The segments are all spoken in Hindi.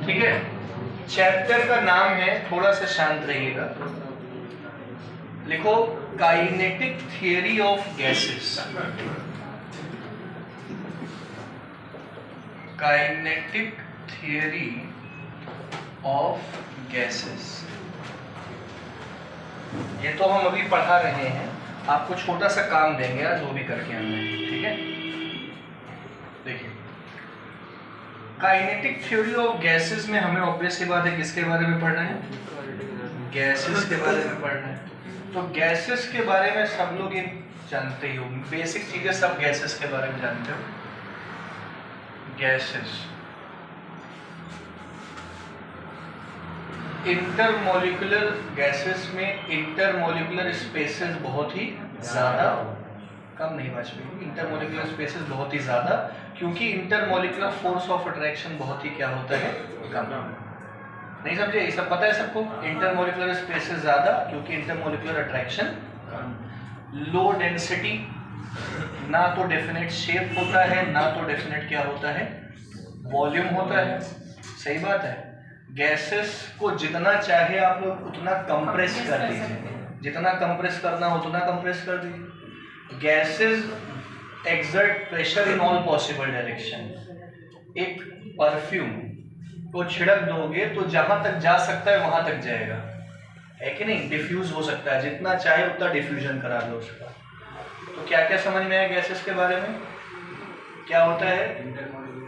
ठीक है, चैप्टर का नाम है, थोड़ा सा शांत रहिएगा, लिखो kinetic theory of gases. Kinetic theory of gases, ये तो हम अभी पढ़ा रहे हैं, आपको छोटा सा काम देंगे आज, वो भी करके आना है। ठीक है, देखिए काइनेटिक थ्योरी ऑफ गैसेस में हमें ऑब्वियस सी बात है किसके बारे में पढ़ना है, गैसेस के बारे में पढ़ना है। तो गैसेस के बारे में सब लोग ये जानते ही हो, बेसिक चीजें सब गैसेस के बारे में जानते हो। गैसेस, इंटरमोलिकुलर गैसेस में इंटरमोलिकुलर स्पेसेस बहुत ही ज्यादा, कम नहीं वाजपेयी, इंटरमोलिकुलर स्पेसेस बहुत ही ज्यादा, क्योंकि इंटरमोलिकुलर फोर्स ऑफ अट्रैक्शन बहुत ही क्या होता है, कम। नहीं समझे, ये सब पता है सबको, इंटरमोलिकुलर स्पेसेस ज्यादा क्योंकि इंटरमोलिकुलर अट्रैक्शन कम। लो डेंसिटी, ना तो डेफिनेट शेप होता है, ना तो डेफिनेट क्या होता है, वॉल्यूम होता है। सही बात है, गैसेस को जितना चाहे आप लोग उतना कंप्रेस कर दीजिए, जितना कंप्रेस करना हो उतना कंप्रेस कर दीजिए। Gases exert pressure in all possible direction. एक परफ्यूम को छिड़क दोगे तो जहां तक जा सकता है वहां तक जाएगा, है कि नहीं, डिफ्यूज हो सकता है, जितना चाहे उतना डिफ्यूजन करा दो उसका। तो क्या क्या समझ में आया गैसेस के बारे में, क्या होता है,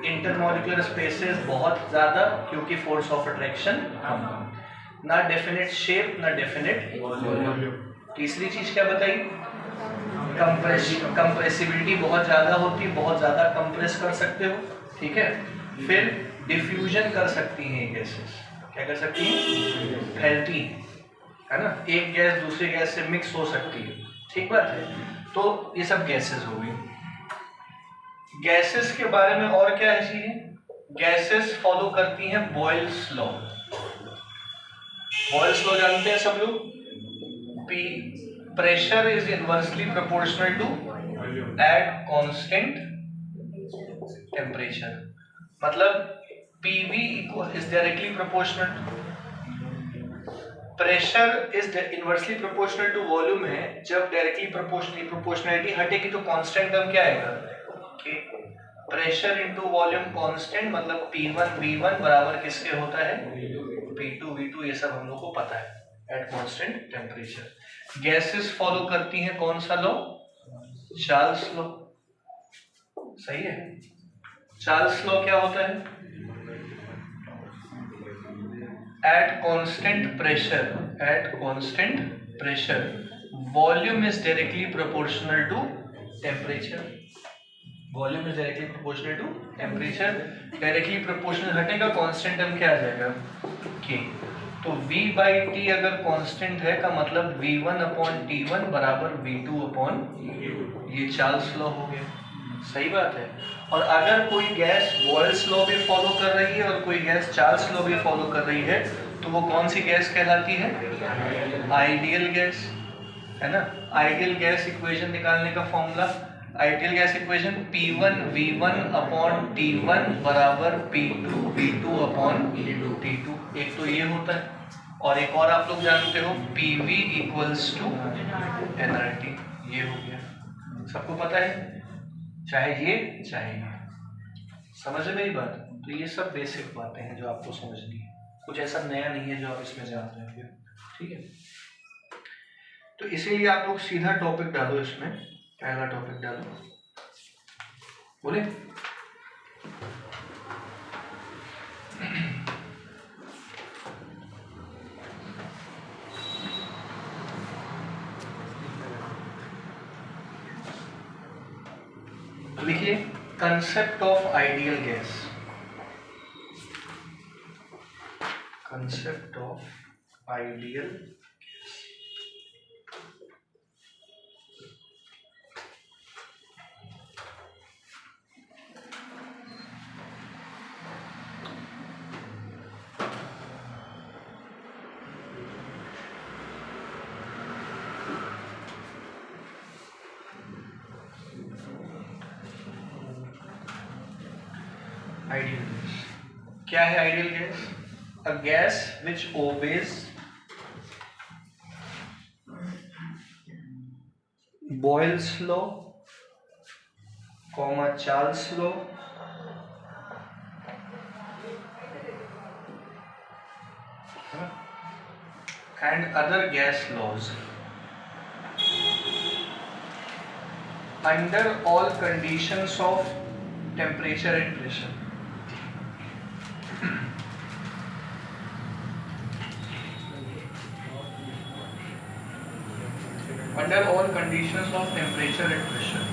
इंटरमोलिकुलर स्पेसेस बहुत ज्यादा क्योंकि फोर्स ऑफ अट्रैक्शन कम, ना डेफिनेट शेप ना डेफिनेट वॉल्यूम। तीसरी चीज क्या बताई, कंप्रेसिबिलिटी बहुत ज्यादा होती, बहुत ज्यादा कंप्रेस कर सकते हो। ठीक है, फिर डिफ्यूजन कर सकती हैं गैसेस, क्या कर सकती हैं, फैलती है ना, एक गैस दूसरी गैस से मिक्स हो सकती है। ठीक बात है, तो ये सब गैसेस हो गई। गैसेस के बारे में और क्या है चीजें, गैसेस फॉलो करती हैं बॉयल्स लॉ। बॉयल्स लॉ जानते हैं सब लोग, P pressure is inversely proportional to at constant temperature, मतलब PV is directly proportional, pressure is inversely proportional to volume है। जब डायरेक्टली प्रोपोर्शनलिटी हटेगी तो कांस्टेंट टर्म क्या आएगा, कि प्रेशर इनटू वॉल्यूम कांस्टेंट, मतलब P1 V1 बराबर किसके होता है, P2 V2, ये सब हम लोग को पता है at constant temperature. Gases follow करती हैं कौन सा लॉ, चार्ल्स लॉ। सही है, चार्ल्स लॉ क्या होता है, at constant pressure volume is directly proportional to temperature, volume is directly proportional to temperature. Directly proportional हटेगा, कांस्टेंट टर्म क्या आ जाएगा, के। तो V/T अगर कांस्टेंट है का मतलब V1/T1 बराबर V2/, ये चार्ल्स लॉ हो गया। सही बात है, और अगर कोई गैस बॉयल्स लॉ भी फॉलो कर रही है और कोई गैस चार्ल्स लॉ भी फॉलो कर रही है, तो वो कौन सी गैस कहलाती है, आइडियल गैस, है ना। आइडियल गैस इक्वेशन निकालने का formula, ideal gas equation P1 V1/T1 बराबर P2 V2/T2। एक तो ये होता है, और एक और आप लोग जानते हो PV = nRT, ये हो गया, सबको पता है, चाहे ये चाहे ये। समझ में मेरी बात, तो ये सब बेसिक बातें हैं जो आपको समझनी है, कुछ ऐसा नया नहीं है जो आप इसमें जान रहे हैं। ठीक है, तो इसीलिए आप लोग सीधा टॉपिक डालो, इसमें पहला टॉपिक डालो, बोले लिखिए concept of ideal gas, concept of ideal क्या है ideal gas? A gas which obeys Boyle's law, Charles law, and other gas laws under all conditions of temperature and pressure. Under all conditions of temperature and pressure.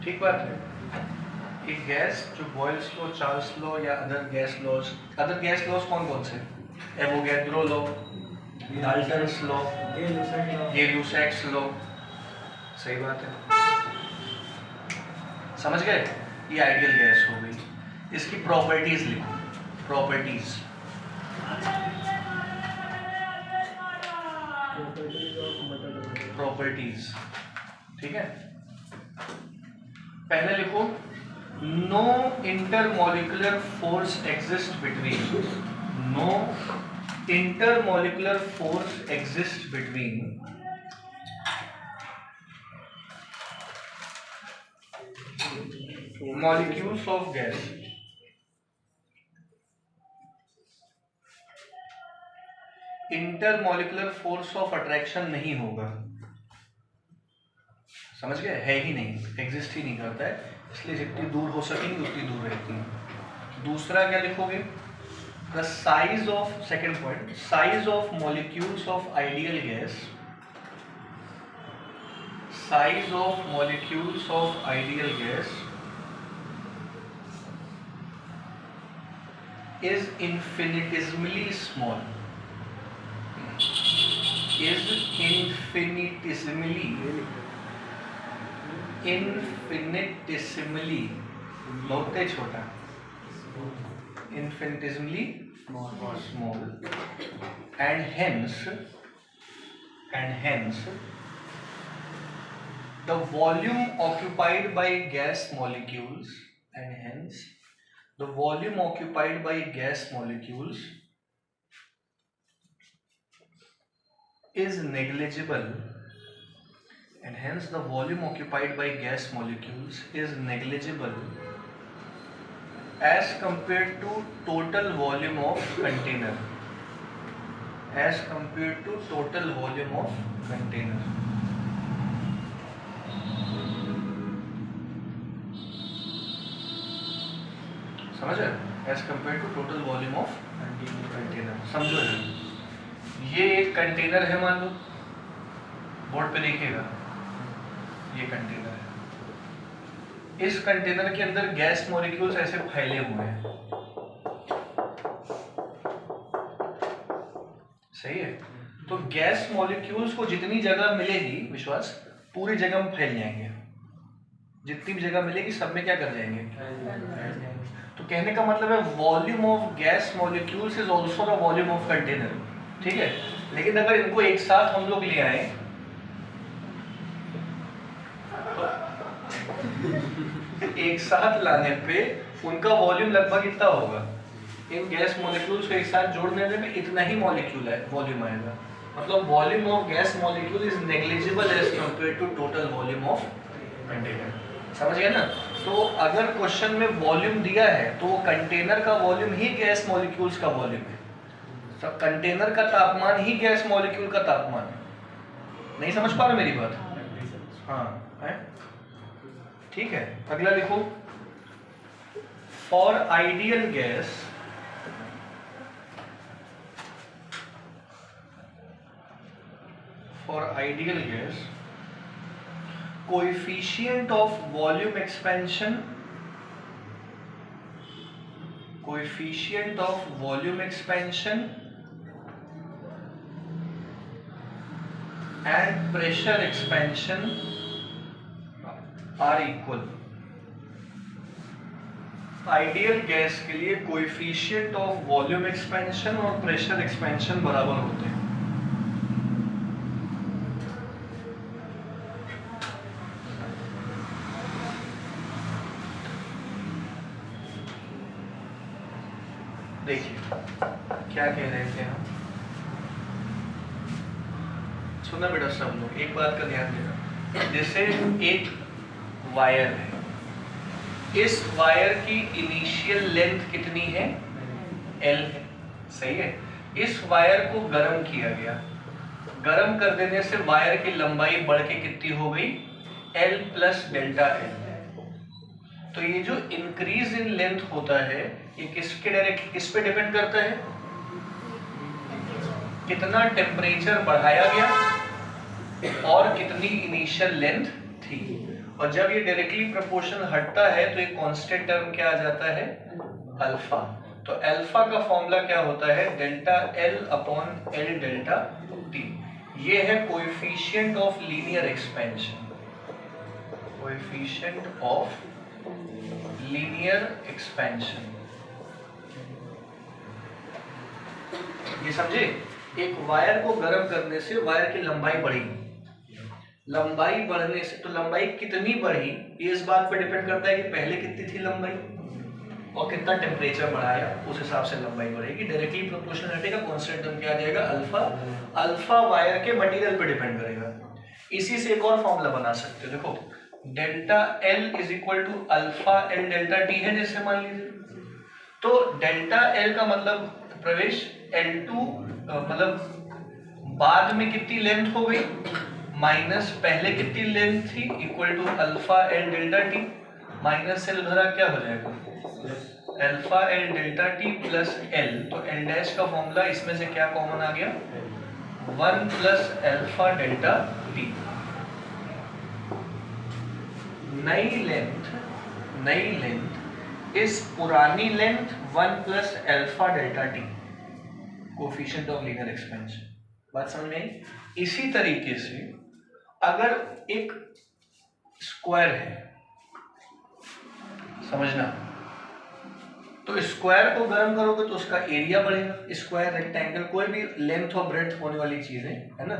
ठीक बात है। एक गैस जो बॉयल्स लॉ, चार्ल्स लॉ या अदर गैस लॉज कौन कौन से? Avogadro law, Dalton's law, Gay-Lussac's law. सही बात है, समझ गए? ये आइडियल गैस हो गई। इसकी प्रॉपर्टीज लिखो, प्रॉपर्टीज, ठीक है। पहले लिखो, no intermolecular force exist between molecules of gas intermolecular force of attraction नहीं होगा। समझ गए? है ही नहीं, एग्जिस्ट ही नहीं करता है, इसलिए जितनी दूर हो सकेंगी उतनी दूर रहती है। दूसरा क्या लिखोगे? The size of, second point, size of molecules of ideal gas, size of molecules of ideal gas is infinitesimally small, infinitesimally बहुत छोटा, infinitesimally small, and hence the volume occupied by gas molecules is negligible, as compared to total volume of container, समझ रहे? As compare to total volume of container. समझो है, ये एक कंटेनर है, मान लो, बोर्ड पे देखिएगा, ये कंटेनर है। इस कंटेनर के अंदर गैस मॉलिक्यूल्स ऐसे फैले हुए हैं, सही है? तो गैस मॉलिक्यूल्स को जितनी जगह मिलेगी, विश्वास, पूरी जगह में फैल जाएंगे। जितनी भी जगह मिलेगी सब में क्या कर जाएंगे? तो कहने का मतलब है volume of gas molecules is also the volume of container, ठीक है। लेकिन अगर इनको एक साथ हम लोग ले आए तो एक साथ लाने पे उनका वॉल्यूम लगभग इतना होगा। इन गैस मॉलिक्यूल्स को एक साथ जोड़ने पे इतना ही मॉलिक्यूल है, वॉल्यूम आएगा। मतलब volume of gas molecule is negligible as compare to total volume of container. समझ गए ना? तो अगर क्वेश्चन में वॉल्यूम दिया है तो वो कंटेनर का वॉल्यूम ही गैस मॉलिक्यूल्स का वॉल्यूम है। सब कंटेनर का तापमान ही गैस मॉलिक्यूल का तापमान है। नहीं समझ पा रहे मेरी बात? हाँ है, ठीक है। अगला लिखो, for ideal gas coefficient of volume expansion and pressure expansion are equal। Ideal gas के लिए कोएफिशिएंट ऑफ वॉल्यूम एक्सपेंशन और प्रेशर एक्सपेंशन बराबर होते हैं। देखिए क्या कह रहे थे हम, सुना बेटा सब लोग, एक बात का ध्यान देना। जैसे एक वायर है, इस वायर की इनिशियल लेंथ कितनी है, L है, सही है। इस वायर को गर्म किया गया, गर्म कर देने से वायर की लंबाई बढ़ के कितनी हो गई, L प्लस डेल्टा L। तो ये जो इंक्रीज इन लेंथ होता है ये किसके डायरेक्ट किस पे डिपेंड करता है, कितना टेम्परेचर बढ़ाया गया और कितनी इनिशियल लेंथ थी। और जब ये डायरेक्टली प्रोपोर्शनल हटता है तो एक कांस्टेंट टर्म क्या आ जाता है, अल्फा। तो अल्फा का फॉर्मूला क्या होता है, delta L upon L delta T। ये है coefficient of linear expansion, coefficient of linear expansion. ये समझे, एक वायर को गर्म करने से वायर की लंबाई बढ़ी, लंबाई बढ़ने से, तो लंबाई कितनी बढ़ी ये इस बात पर डिपेंड करता है कि पहले कितनी थी लंबाई और कितना टेम्परेचर बढ़ाया, उस हिसाब से लंबाई बढ़ेगी। डायरेक्टली प्रोपोर्शनल हटेगा, कांस्टेंट टर्म क्या आ जाएगा, अल्फा। अल्फा वायर के मटेरियल पे डिपेंड करेगा। इसी से एक और फॉर्मूला बना सकते हो, देखो delta L is equal to alpha L delta T है जैसे मान लीजिए। तो डेल्टा L का मतलब प्रवेश L2 मतलब बाद में कितनी लेंथ हो गई माइनस पहले कितनी लेंथ थी, equal to alpha L delta T minus L भरा क्या हो जाएगा, alpha L delta T plus L। तो L डैश का फॉर्मूला इसमें से क्या कॉमन आ गया, 1 प्लस अल्फा डेल्टा T। नई लेंथ इस पुरानी length 1 plus alpha delta T, coefficient of linear expansion. बात समझ में आई। इसी तरीके से अगर एक स्क्वायर है, समझना, तो स्क्वायर को गर्म करोगे तो उसका एरिया बढ़ेगा। स्क्वायर, रेक्टेंगल, कोई भी लेंथ और ब्रेड्थ होने वाली चीज है ना,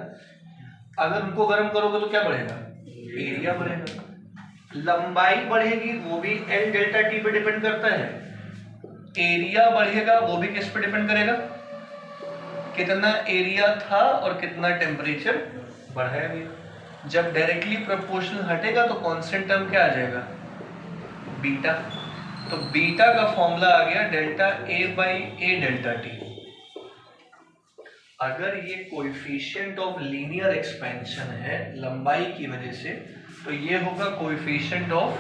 अगर उनको गर्म करोगे तो क्या बढ़ेगा, एरिया बढ़ेगा। लंबाई बढ़ेगी वो भी L डेल्टा T पे डिपेंड करता है, एरिया बढ़ेगा वो भी किस पे डिपेंड करेगा, कितना एरिया था और कितना टेम्परेचर बढ़ाया गया। जब डायरेक्टली प्रोपोर्शनल हटेगा तो कांस्टेंट टर्म क्या आ जाएगा, बीटा। तो बीटा का फॉर्मूला आ गया delta A by A delta T। अगर ये कोएफिशिएंट ऑफ लीनियर एक्सपेंशन है लंबाई की वजह से, तो ये होगा coefficient of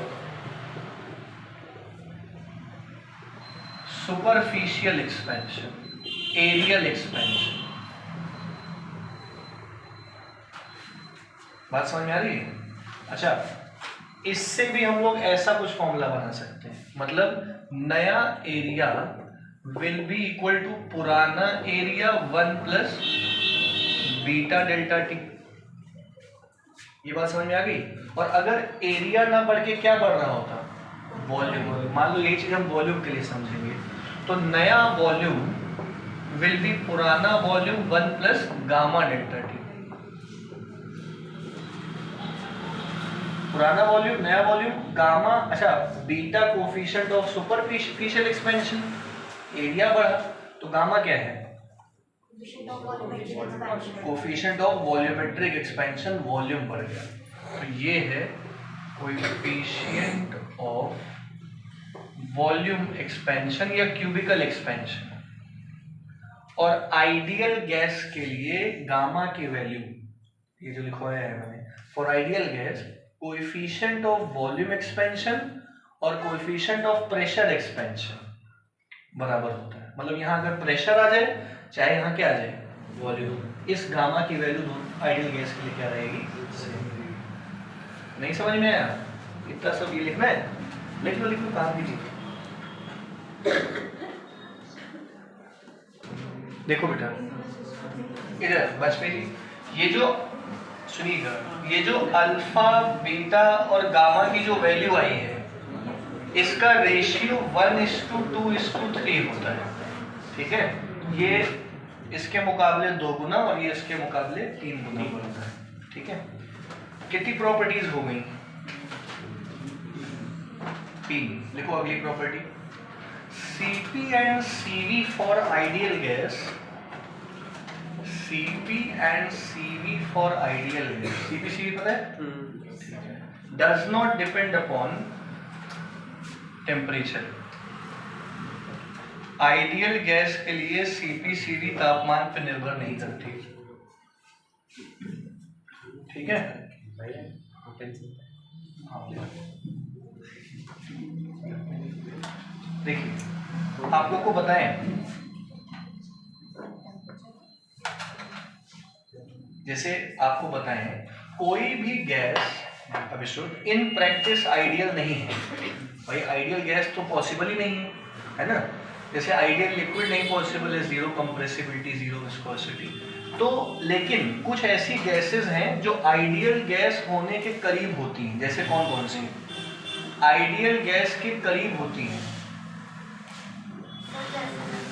superficial expansion, areal expansion. बात समझ में आ रही है। अच्छा, इससे भी हम लोग ऐसा कुछ फॉर्मूला बना सकते हैं, मतलब नया area will be equal to पुराना area 1 plus beta delta T। ये बात समझ में आ गई। और अगर एरिया ना बढ़ के क्या बढ़ रहा होता, वॉल्यूम। मान लो ये चीज हम वॉल्यूम के लिए समझेंगे, तो नया वॉल्यूम विल बी पुराना volume 1 plus gamma delta T। पुराना वॉल्यूम नया वॉल्यूम गामा। अच्छा, beta coefficient of superficial expansion, area बढ़ा तो गामा क्या है, coefficient of volumetric expansion, volume बढ़ गया। तो ये है कोएफिशिएंट ऑफ वॉल्यूम एक्सपेंशन या क्यूबिकल एक्सपेंशन। और आइडियल गैस के लिए गामा की वैल्यू, ये जो लिखवाया है मैंने, for ideal gas coefficient of volume expansion और कोएफिशिएंट ऑफ प्रेशर एक्सपेंशन बराबर होता है। मतलब यहाँ अगर प्रेशर आ जाए चाहे यहाँ क्या आ जाए, वॉल्यूम, इस गामा की वैल्यू आइडियल गैस के लिए क्या रहेगी, नहीं समझ में आया। इतना सब ये लिखना है, लिख लो काम भी लिखो। देखो बेटा इधर वाजपेयी जी, ये जो सुनिएगा, ये जो अल्फा बीटा और गामा की जो वैल्यू आई है इसका रेशियो 1:2:3 होता है, ठीक है। ये इसके मुकाबले 2 गुना और ये इसके मुकाबले 3 गुना होता है, ठीक है। कितनी प्रॉपर्टीज हो गई, 3। लिखो अगली property, Cp and Cv for ideal gas. Cp and Cv for ideal gas. Cp Cv पता है? Does not depend upon temperature. Ideal gas के लिए Cp Cv तापमान पर निर्भर नहीं करती। ठीक है? देखिए आप लोग को बताएं, जैसे आपको बताएं कोई भी गैस अभिश्रुत इन प्रैक्टिस आइडियल नहीं है। भाई आइडियल गैस तो पॉसिबल ही नहीं है ना। जैसे आइडियल लिक्विड नहीं पॉसिबल है, जीरो कंप्रेसिबिलिटी, जीरो विस्कोसिटी। तो लेकिन कुछ ऐसी गैसेस हैं जो आइडियल गैस होने के करीब होती हैं। जैसे कौन कौन सी आइडियल गैस के करीब होती हैं?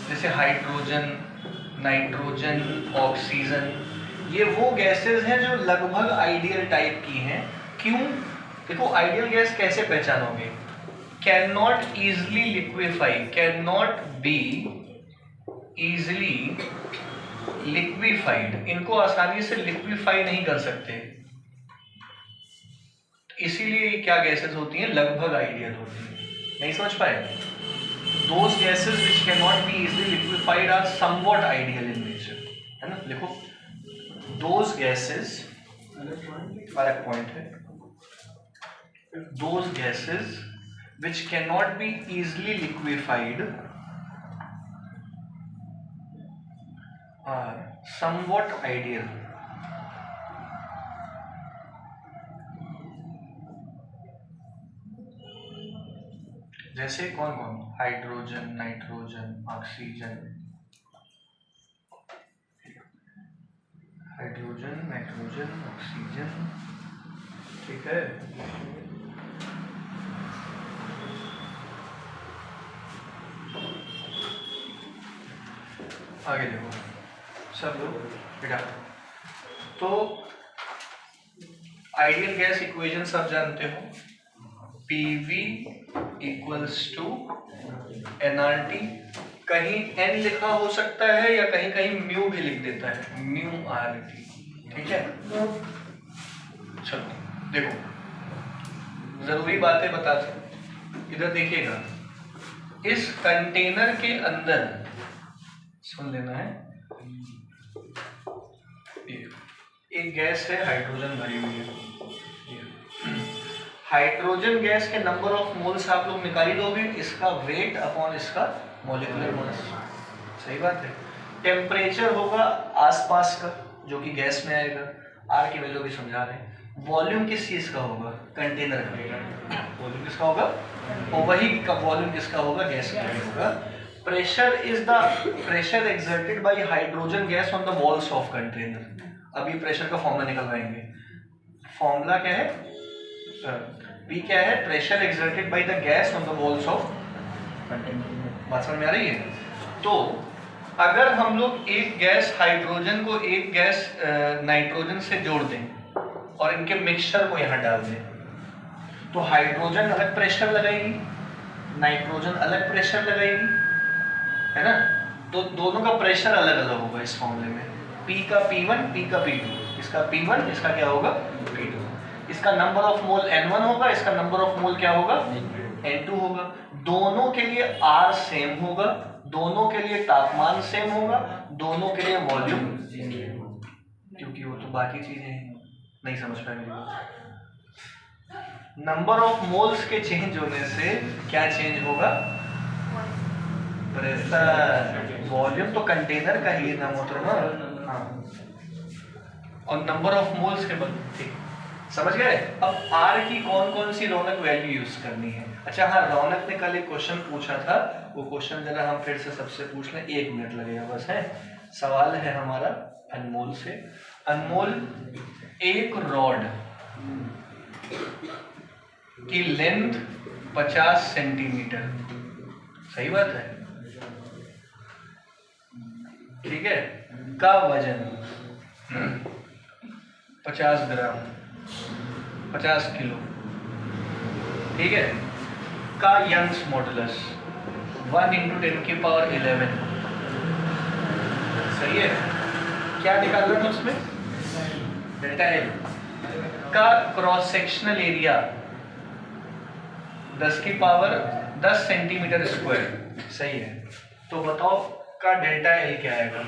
जैसे हाइड्रोजन, नाइट्रोजन, ऑक्सीजन, ये वो गैसेस हैं जो लगभग आइडियल टाइप की हैं। क्यों? देखो आइडियल गैस कैसे पहचानोगे? Can not easily liquefy, can not be easily liquefied, इनको आसानी से लिक्विफाई नहीं कर सकते, इसीलिए क्या गैसेस होती हैं? लगभग आइडियल होती हैं। नहीं समझ पाए? Those gases which cannot be easily liquefied are somewhat ideal in nature, है ना? लिखो those gases, अलग पॉइंट है, those gases which cannot be easily liquefied are somewhat ideal. जैसे कौन कौन? Hydrogen, nitrogen, oxygen, hydrogen, nitrogen, oxygen. ठीक है? आगे देखो सब लोग बेटा। तो आइडियल गैस इक्वेशन सब जानते हो, PV इक्वल्स टू nRT। कहीं n लिखा हो सकता है या कहीं कहीं म्यू भी लिख देता है, म्यू RT। ठीक है? चलो देखो जरूरी बातें बताते, इधर देखिएगा, इस कंटेनर के अंदर सुन लेना है, एक गैस है हाइड्रोजन भरी हुई है। हाइड्रोजन गैस के नंबर ऑफ मोल्स आप लोग निकाल ही दोगे, इसका वेट अपॉन इसका मॉलिक्यूलर मास। सही बात है। टेम्परेचर होगा आसपास का जो कि गैस में आएगा, आर की वैल्यू भी समझा रहे हैं। वॉल्यूम किस चीज का होगा? कंटेनर का। वॉल्यूम किसका होगा? और वही का वॉल्यूम किसका होगा? गैस का होगा। Pressure is the pressure exerted by hydrogen gas on the walls of container. अभी प्रेशर का फॉर्मूला निकलवाएंगे। फॉर्मूला क्या है? P क्या है? Pressure exerted by the gas on the walls of container. बात समझ में आ रही है? तो अगर हम लोग एक गैस हाइड्रोजन को एक गैस नाइट्रोजन से जोड़ दें और इनके मिक्सचर को यहाँ डाल दें, तो हाइड्रोजन अलग प्रेशर लगाएगी, नाइट्रोजन अलग प्रेशर लगाएगी, है ना? तो दोनों का प्रेशर अलग अलग होगा इस फॉर्मूले में। P का P1, P का P2, इसका P1, इसका क्या होगा? P2। इसका नंबर ऑफ मोल N1 होगा, इसका नंबर ऑफ मोल क्या होगा? N2 होगा। दोनों के लिए R सेम होगा, दोनों के लिए तापमान सेम होगा, दोनों के लिए वॉल्यूम, क्योंकि वो तो बाकी चीजें हैं। नहीं समझ पाए मेरी बात? नंबर ऑफ मोल्स के चेंज होने से क्या चेंज होगा? प्रेशर। वॉल्यूम तो कंटेनर का ही नाम होता है ना। हाँ। और नंबर ऑफ मोल्स के बाद ठीक समझ गए? अब R की कौन कौन सी रौनक वैल्यू यूज करनी है? अच्छा हाँ, रौनक ने कल एक क्वेश्चन पूछा था, वो क्वेश्चन जरा हम फिर से सबसे पूछ लें, 1 मिनट लगेगा बस। है सवाल है हमारा अनमोल से। अनमोल, एक रॉड की लेंथ 50 सेंटीमीटर, सही बात है, ठीक है, का वजन 50 ग्राम, 50 किलो, ठीक है, का यंग्स मॉडुलस 1 इंटू 10⁻11। सही है। क्या निकालना था उसमें? डेल्टा एल का cross sectional area 10⁻10 centimetre square. सही है। तो बताओ का डेल्टा एल क्या आएगा?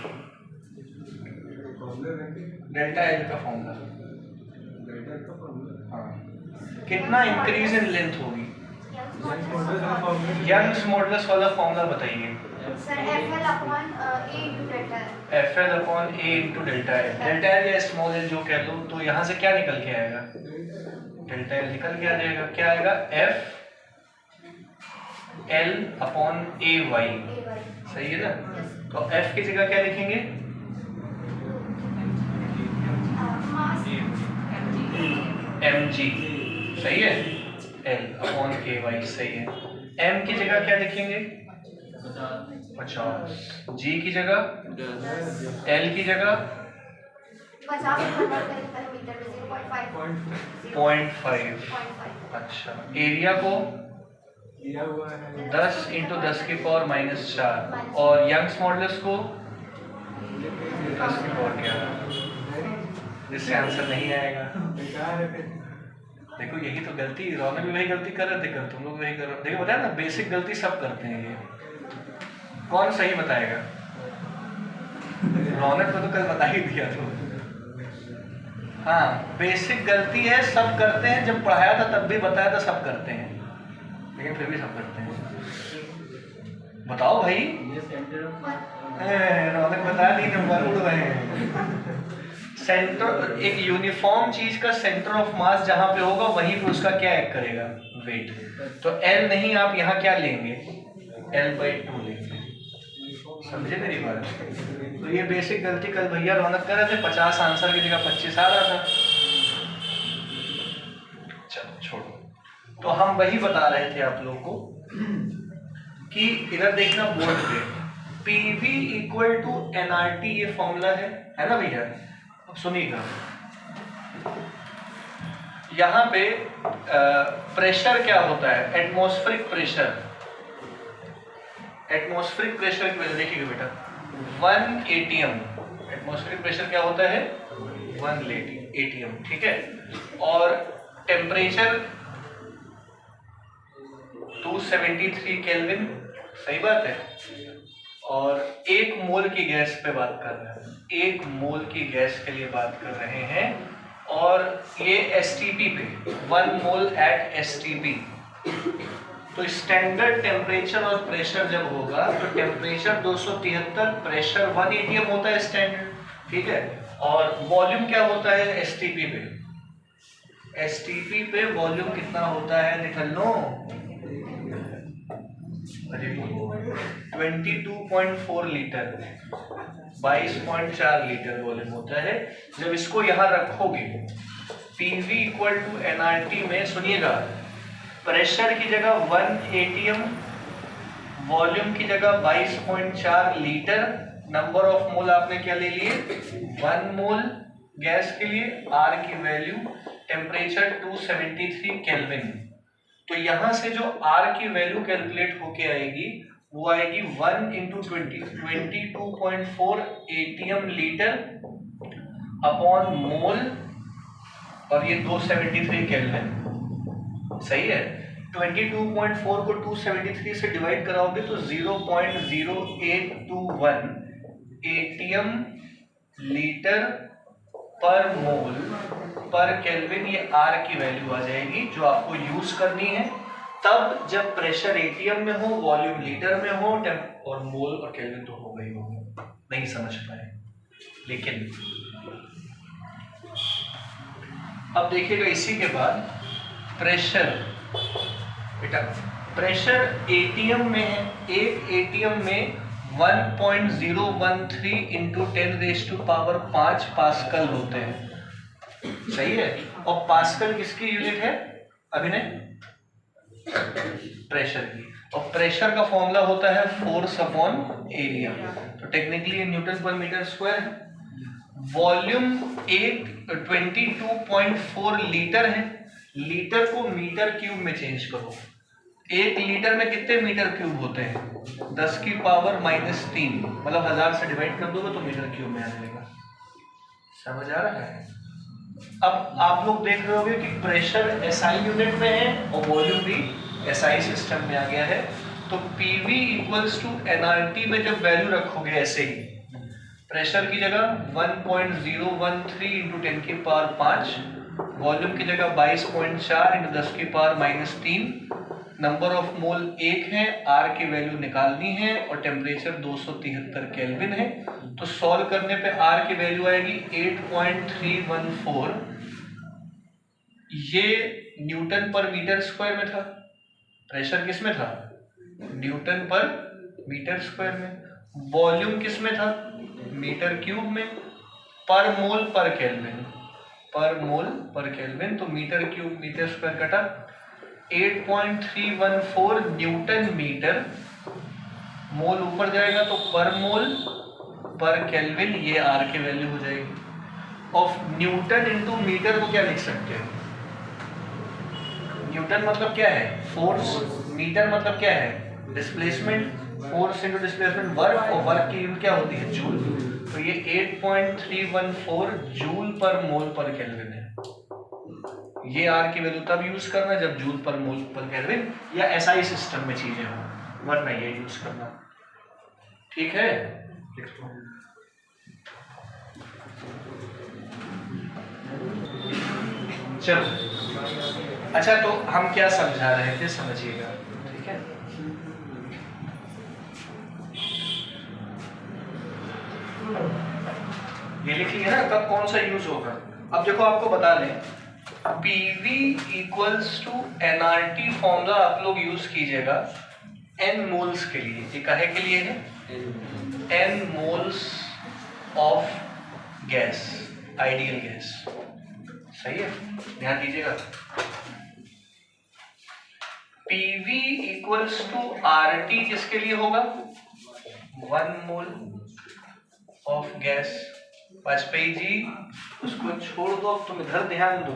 डेल्टा एल का फॉर्मूला, हाँ, कितना इंक्रीज इन लेंथ होगी? यंग्स मॉडुलस वाला फॉर्मूला बताइए। FL upon A into delta L. Delta L या स्मॉल एल जो कह लो, तो यहाँ से क्या निकल के आएगा? डेल्टा एल निकल के आ जाएगा। क्या आएगा? FL upon AY। सही है ना? तो F की जगह क्या लिखेंगे? mg। सही है। L upon AY। सही है। m की जगह क्या लिखेंगे? 50। g की जगह, l की जगह 0.5। अच्छा, एरिया को 10 इंटू 10⁻⁻4 और यंग्स मॉडुलस को 10⁻11। जिससे आंसर नहीं आएगा। देखो यही तो गलती, रौनक भी वही गलती कर रहे थे, कल तुम लोग वही कर रहे हो। देखो बताया ना, बेसिक गलती सब करते हैं। ये कौन सही बताएगा? रौनक को तो कल बता ही दिया तो। हाँ, बेसिक गलती है, सब करते हैं। जब पढ़ाया था तब भी बताया था सब करते हैं, लेकिन फिर भी सब करते हैं। बताओ भाई। रौनक बता दी, नंबर उड़ रहे हैं। सेंटर, एक यूनिफॉर्म चीज का सेंटर ऑफ मास जहां पे होगा वहीं पे उसका क्या एक्ट करेगा? वेट। तो L नहीं, आप यहाँ क्या लेंगे? L/2 लेंगे। समझे मेरी बात? तो ये बेसिक गलती कल भैया रौनक कर रहे थे। 50 आंसर की जगह 25 आ रहा था। चलो छोड़ो। तो हम वही बता रहे थे आप लोगों को कि इधर देखना बोर्ड पे, PV इक्वल टू nRT ये फॉर्मूला है ना भैया? सुनिएगा, यहाँ पे प्रेशर क्या होता है? Atmospheric pressure. एटमॉस्फेरिक प्रेशर की वजह देखिएगा बेटा, 1 atm। एटमॉस्फेरिक प्रेशर क्या होता है? 1 atm। ठीक है। और टेम्परेचर 273 केल्विन। सही बात है। और 1 मोल की गैस पे बात कर रहे हैं, 1 मोल की गैस के लिए बात कर रहे हैं। और ये STP पे, 1 मोल एट STP। तो स्टैंडर्ड टेम्परेचर और प्रेशर जब होगा तो टेम्परेचर 273, प्रेशर 1 atm होता है स्टैंडर्ड। ठीक है। और वॉल्यूम क्या होता है STP पे? STP पे वॉल्यूम कितना होता है निकल लो? 22.4 लीटर, 22.4 लीटर वॉल्यूम होता है। जब इसको यहाँ रखोगे PV इक्वल टू nRT में, सुनिएगा, प्रेशर की जगह 1 atm, वॉल्यूम की जगह 22.4 लीटर, नंबर ऑफ मोल आपने क्या ले लिए? 1 मोल गैस के लिए, R की वैल्यू, टेम्परेचर 273 केल्विन। तो यहां से जो R की वैल्यू कैलकुलेट होके आएगी वो आएगी 1 into 22.4 atm litre upon mole, और ये 273 केल्विन। सही है। 22.4 को 273 से डिवाइड कराओगे तो 0.0821 atm लीटर पर मोल पर केल्विन, ये R की वैल्यू आ जाएगी जो आपको यूज करनी है तब जब प्रेशर atm में हो, वॉल्यूम लीटर में हो, और मोल और केल्विन तो हो गई होगा। नहीं समझ पाए लेकिन अब देखिएगा इसी के बाद प्रेशर, बेटा प्रेशर atm में है, एक atm में 1.013 इंटू 10⁵ पास्कल होते हैं। सही है। और पास्कल किसकी यूनिट है अभिनय? प्रेशर की। और प्रेशर का फॉर्मूला होता है फोर्स अपॉन एरिया। तो टेक्निकली ये न्यूटन पर मीटर स्क्वायर है। वॉल्यूम 22.4 लीटर है। लीटर को मीटर क्यूब में चेंज करो, 1 लीटर में कितने मीटर क्यूब होते हैं? 10 की पावर -3, मतलब 1000 से डिवाइड कर दोगे तो मीटर क्यूब में आ जाएगा। समझ आ रहा है? अब आप लोग देख रहे होंगे कि प्रेशर एसआई यूनिट में है और वॉल्यूम भी एसआई सिस्टम में आ गया है। तो पीवी इक्वल्स टू एनआरटी में जब वैल्यू रखोगे ऐसे ही, प्रेशर की जगह 1.013 इंटू 10 की पावर 5, वॉल्यूम की जगह 22.4 इंटू 10 की पावर -3, नंबर ऑफ मोल 1 है, आर की वैल्यू निकालनी है और टेम्परेचर 273 केल्विन है। तो सॉल्व करने पे आर की वैल्यू आएगी 8.314। ये न्यूटन पर मीटर स्क्वायर में था। प्रेशर किस में था? न्यूटन पर मीटर स्क्वायर में। वॉल्यूम किस में था? मीटर क्यूब में। पर मोल पर केल्विन, पर मोल पर केल्विन, तो मीटर क्यूब मीटर स्क्वायर कटा, 8.314 न्यूटन मीटर, मोल ऊपर जाएगा तो पर मोल पर केल्विन, ये आर की वैल्यू हो जाएगी। ऑफ न्यूटन इंटू मीटर को क्या लिख सकते हैं? न्यूटन मतलब क्या है? फोर्स। मीटर मतलब क्या है? Displacement. Force into displacement work, और वर्क की यूनिट क्या होती है? जूल। तो ये 8.314 जूल पर मोल पर केल्विन है। ये आर की वैल्यू तब यूज करना जब जूल पर मोल पर केल्विन या एसआई सिस्टम में चीजें हो, वरना ये यूज करना। ठीक है? चलो, अच्छा तो हम क्या समझा रहे थे समझिएगा। ठीक है, ये लिख लिया ना, कब कौन सा यूज होगा। अब देखो आपको बता दें, PV equals to NRT formula आप लोग यूज कीजिएगा n मोल्स के लिए। ये काहे के लिए है? n moles of gas, ideal gas. सही है, ध्यान दीजिएगा। PV इक्वल्स टू RT किसके लिए होगा? 1 mole of gas. Vajpayee ji उसको छोड़ दो, अब तुम इधर ध्यान दो,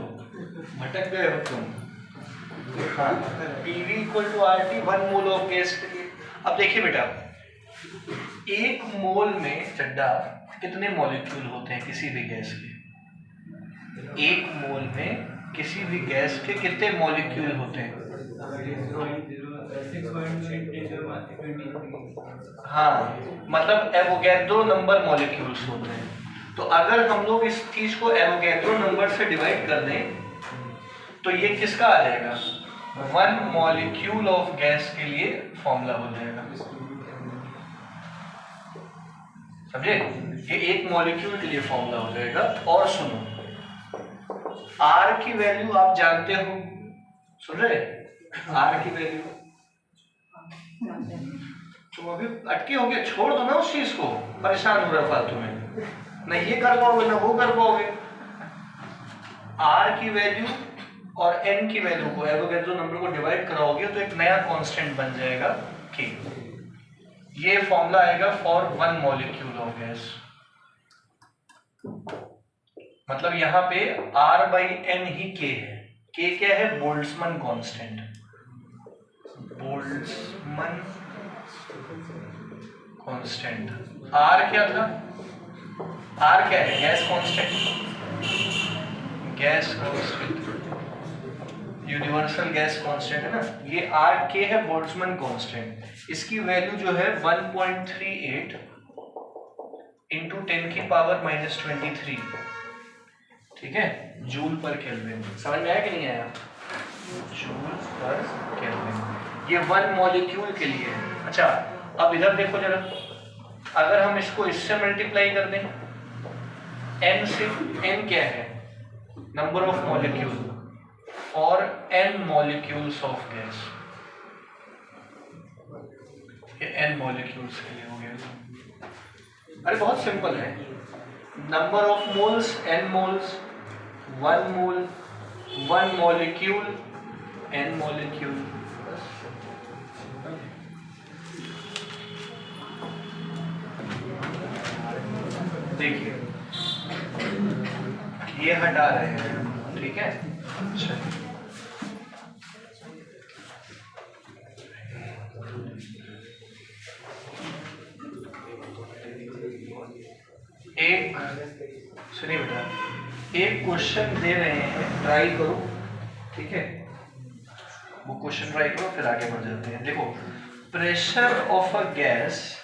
भटक गए हो तुम। हाँ, PV equal to RT 1 mole of gas के लिए। अब देखिए बेटा, 1 मोल में चड्डा कितने मॉलिक्यूल होते हैं किसी भी गैस के? 1 मोल में किसी भी गैस के कितने मॉलिक्यूल होते हैं? हाँ, मतलब एवोगैड्रो नंबर मॉलिक्यूल्स होते हैं। तो अगर हम लोग इस चीज को एवोगैड्रो नंबर से डिवाइड कर दें तो ये किसका आ जाएगा? 1 मॉलिक्यूल ऑफ गैस के लिए फॉर्मूला हो जाएगा। समझे? ये 1 मॉलिक्यूल के लिए फॉर्मूला हो जाएगा। और सुनो, R की वैल्यू आप जानते हो, सुन रहे? R की वैल्यू तुम अभी अटके हो गए, छोड़ दो ना उस चीज को, परेशान हो रहा फालतू में, ना ये कर पाओगे ना वो कर पाओगे। R की वैल्यू और N की वैल्यू को एवोगैड्रो नंबर को डिवाइड कराओगे तो एक नया कांस्टेंट बन जाएगा K। ये फॉर्मूला आएगा फॉर 1 मॉलिक्यूल ऑफ गैस। मतलब यहाँ पे R/N ही K है। K क्या है? Boltzmann constant. Boltzmann constant. R क्या था? R क्या है? Gas constant. Gas constant, universal gas constant है ना। ये R है बोल्ट्जमैन कांस्टेंट। इसकी वैल्यू जो है 1.38 इंटू 10 की पावर -23। ठीक है, जूल पर केल्विन। समझ में आया कि नहीं आया? जूल पर केल्विन, ये 1 मॉलिक्यूल के लिए है। अच्छा, अब इधर देखो जरा, अगर हम इसको इससे मल्टीप्लाई कर दें, n सिर्फ n क्या है? नंबर ऑफ मॉलिक्यूल, और n मॉलिक्यूल्स ऑफ गैस, ये n मॉलिक्यूल्स के लिए हो गया। अरे बहुत सिंपल है, number of moles n moles, 1 mole 1 molecule n molecule. देखिए ये हटा रहे हैं, ठीक है। एक सुनिए बेटा, एक क्वेश्चन दे रहे हैं, ट्राई करो, ठीक है, वो क्वेश्चन ट्राई करो फिर आगे बढ़ जाते हैं। देखो, pressure of a gas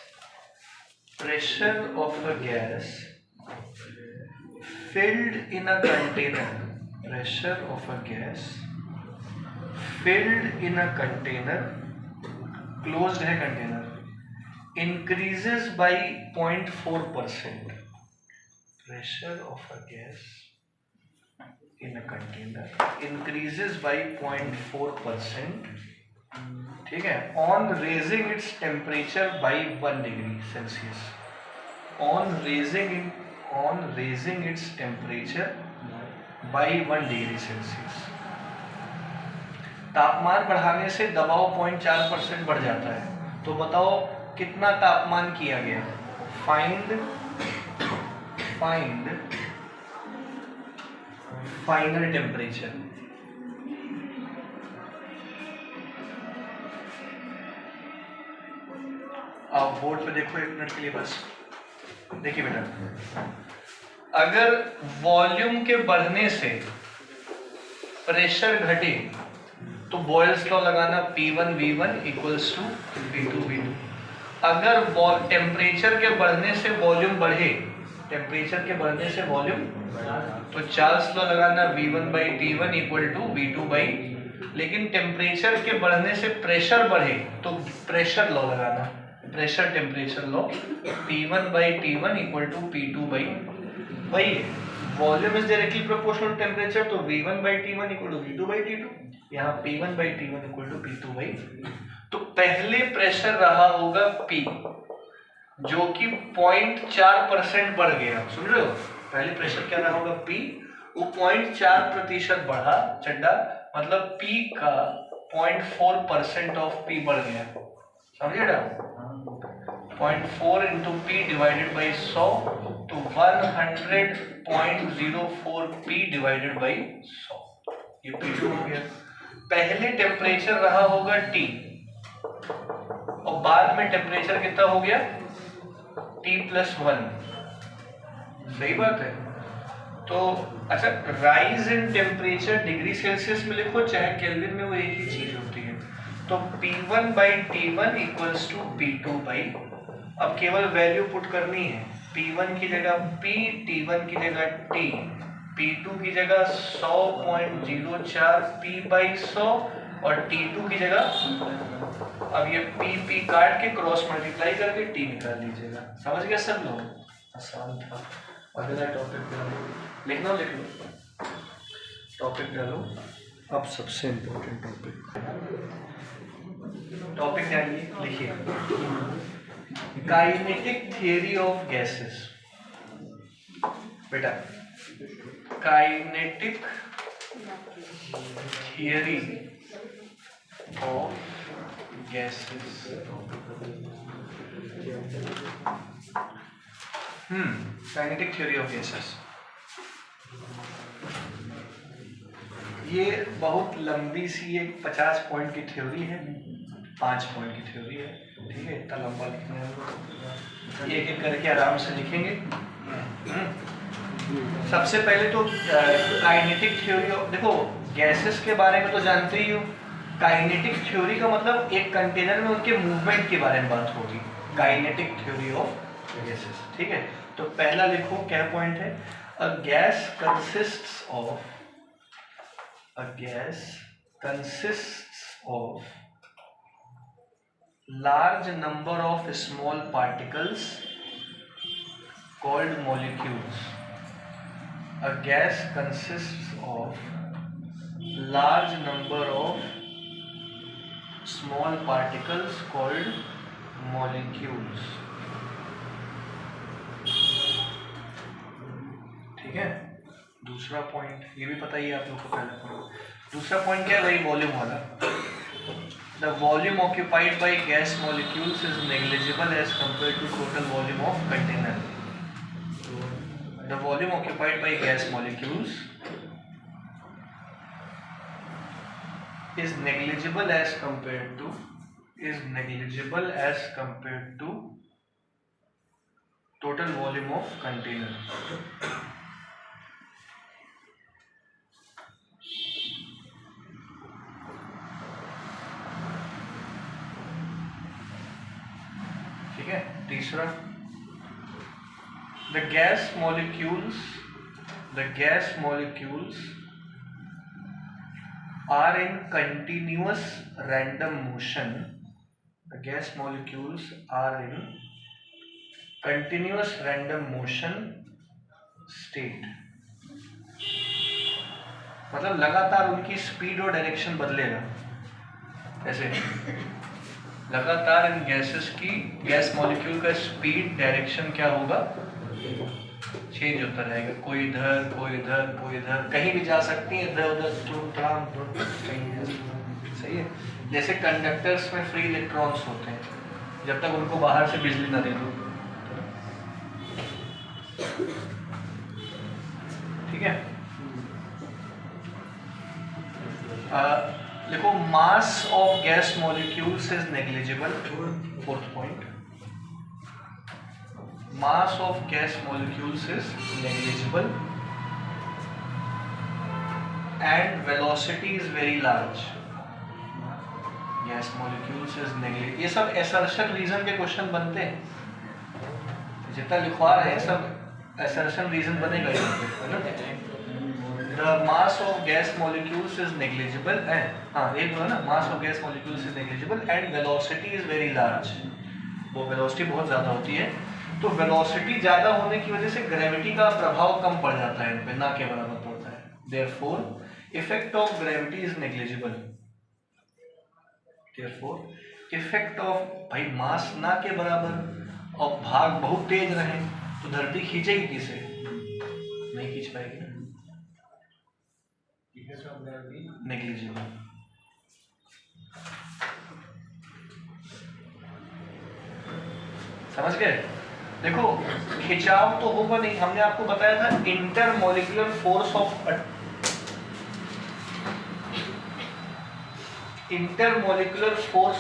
filled in a container, pressure of a gas filled in a container, closed है container, increases by 0.4%. Pressure of a gas in a container increases by 0.4%, ठीक है, on raising its temperature by 1 degree Celsius. On raising its temperature by 1 degree Celsius. तापमान बढ़ाने से दबाव 0.4% बढ़ जाता है। तो बताओ कितना तापमान किया गया? Find final temperature. आप बोर्ड पे देखो 1 मिनट के लिए बस। देखिए बेटा, अगर वॉल्यूम के बढ़ने से प्रेशर घटे तो बॉयल्स लॉ लगाना, P1 V1 equals to P2 V2। अगर टेम्परेचर के बढ़ने से वॉल्यूम बढ़े, टेम्परेचर के बढ़ने से वॉल्यूम, तो चार्ल्स लॉ लगाना V1 by T1 equal to V2 by, लेकिन टेम्परेचर के बढ़ने से प्रेशर बढ़े तो प्रेशर लॉ लगाना, pressure temperature law, P1 by T1 equal to P2 by, वही volume is directly proportional to temperature, तो V1 by T1 equal to V2 by T2, यहाँ P1 by T1 equal to P2 by, तो पहले प्रेशर रहा होगा P, जो कि 0.4% बढ़ गया, सुन रहे हो? पहले प्रेशर क्या रहा होगा P, वो 0.4% बढ़ा चड्डा, मतलब P का 0.4% ऑफ P बढ़ गया, समझे ना? 0.4 into P divided by 100 to 100.04 P divided by 100, ये P2 हो गया। पहले टेम्परेचर रहा होगा T और बाद में टेम्परेचर कितना हो गया? T+1, सही बात है। तो अच्छा, rise in temperature degree Celsius में लिखो चाहे केल्विन में, वो एक ही चीज होती है। तो P1 by T1 equals to P2 by, अब केवल वैल्यू पुट करनी है, P1 की जगह P, T1 की जगह T, P2 की जगह 100.04 P by 100 और T2 की जगह, अब ये P काट के क्रॉस मल्टीप्लाई करके T निकाल लीजिएगा। समझ गया सब लोग? आसान था। अगला टॉपिक डालो, लिख लो टॉपिक डालो। अब सबसे इम्पोर्टेंट टॉपिक डालिए, लिखिए काइनेटिक थियरी ऑफ गैसेस। बेटा, kinetic theory of gases, kinetic theory of gases, ये बहुत लंबी सी एक 50 पॉइंट की थ्योरी है, 5 पॉइंट की थ्योरी है, ठीक है? इतना लंबा लिखना है, एक एक करके आराम से लिखेंगे। सबसे पहले तो काइनेटिक थ्योरी ऑफ, देखो गैसेस के बारे में तो जानते ही हो, काइनेटिक थ्योरी का मतलब एक कंटेनर में उनके मूवमेंट के बारे में बात होगी, काइनेटिक थ्योरी ऑफ गैसेस, ठीक है? तो पहला लिखो, क्या पॉइंट है? A gas consists of large number of small particles called molecules. A gas consists of large number of small particles called molecules. ठीक है? दूसरा पॉइंट ये भी पता ही है आप लोग को, पहला पॉइंट। दूसरा पॉइंट क्या है भाई? वॉल्यूम वाला। The volume occupied by gas molecules is negligible as compared to total volume of container. The volume occupied by gas molecules is negligible as compared to total volume of container. ठीक है. तीसरा, the gas molecules are in continuous random motion. The gas molecules are in continuous random motion state. मतलब लगातार उनकी स्पीड और डायरेक्शन बदलेगा. ऐसे लगातार इन गैसेस की, गैस मॉलिक्यूल का स्पीड डायरेक्शन क्या होगा, चेंज होता रहेगा. कोई इधर, कोई इधर, कोई इधर, कहीं भी जा सकती है, इधर उधर सही है. जैसे कंडक्टर्स में फ्री इलेक्ट्रॉन्स होते हैं जब तक उनको बाहर से बिजली ना दे दो. ठीक है. देखो, mass of gas molecules is negligible. Fourth point, mass of gas molecules is negligible and velocity is very large. Gas molecules is negligible. ये सब assertion reason के क्वेश्चन बनते हैं. जितना लिखवा रहे हैं सब assertion reason बनेगा यहाँ पे. The mass of gas molecules is negligible and एक बोला ना, mass of gas molecules is negligible and velocity is very large. वो velocity बहुत ज़्यादा होती है. तो वेलोसिटी ज्यादा होने की वजह से ग्रेविटी का प्रभाव कम पड़ जाता है इन पे, ना के बराबर पड़ता है. Therefore effect of gravity is negligible. Therefore effect of, भाई मास ना के बराबर और भाग बहुत तेज रहे तो धरती खींचेगी किसे, नहीं खींच पाएगी ना. नेग्लिजिबल. समझ गए. देखो, खिंचाव तो होगा नहीं. हमने आपको बताया था इंटरमोलिकुलर फोर्स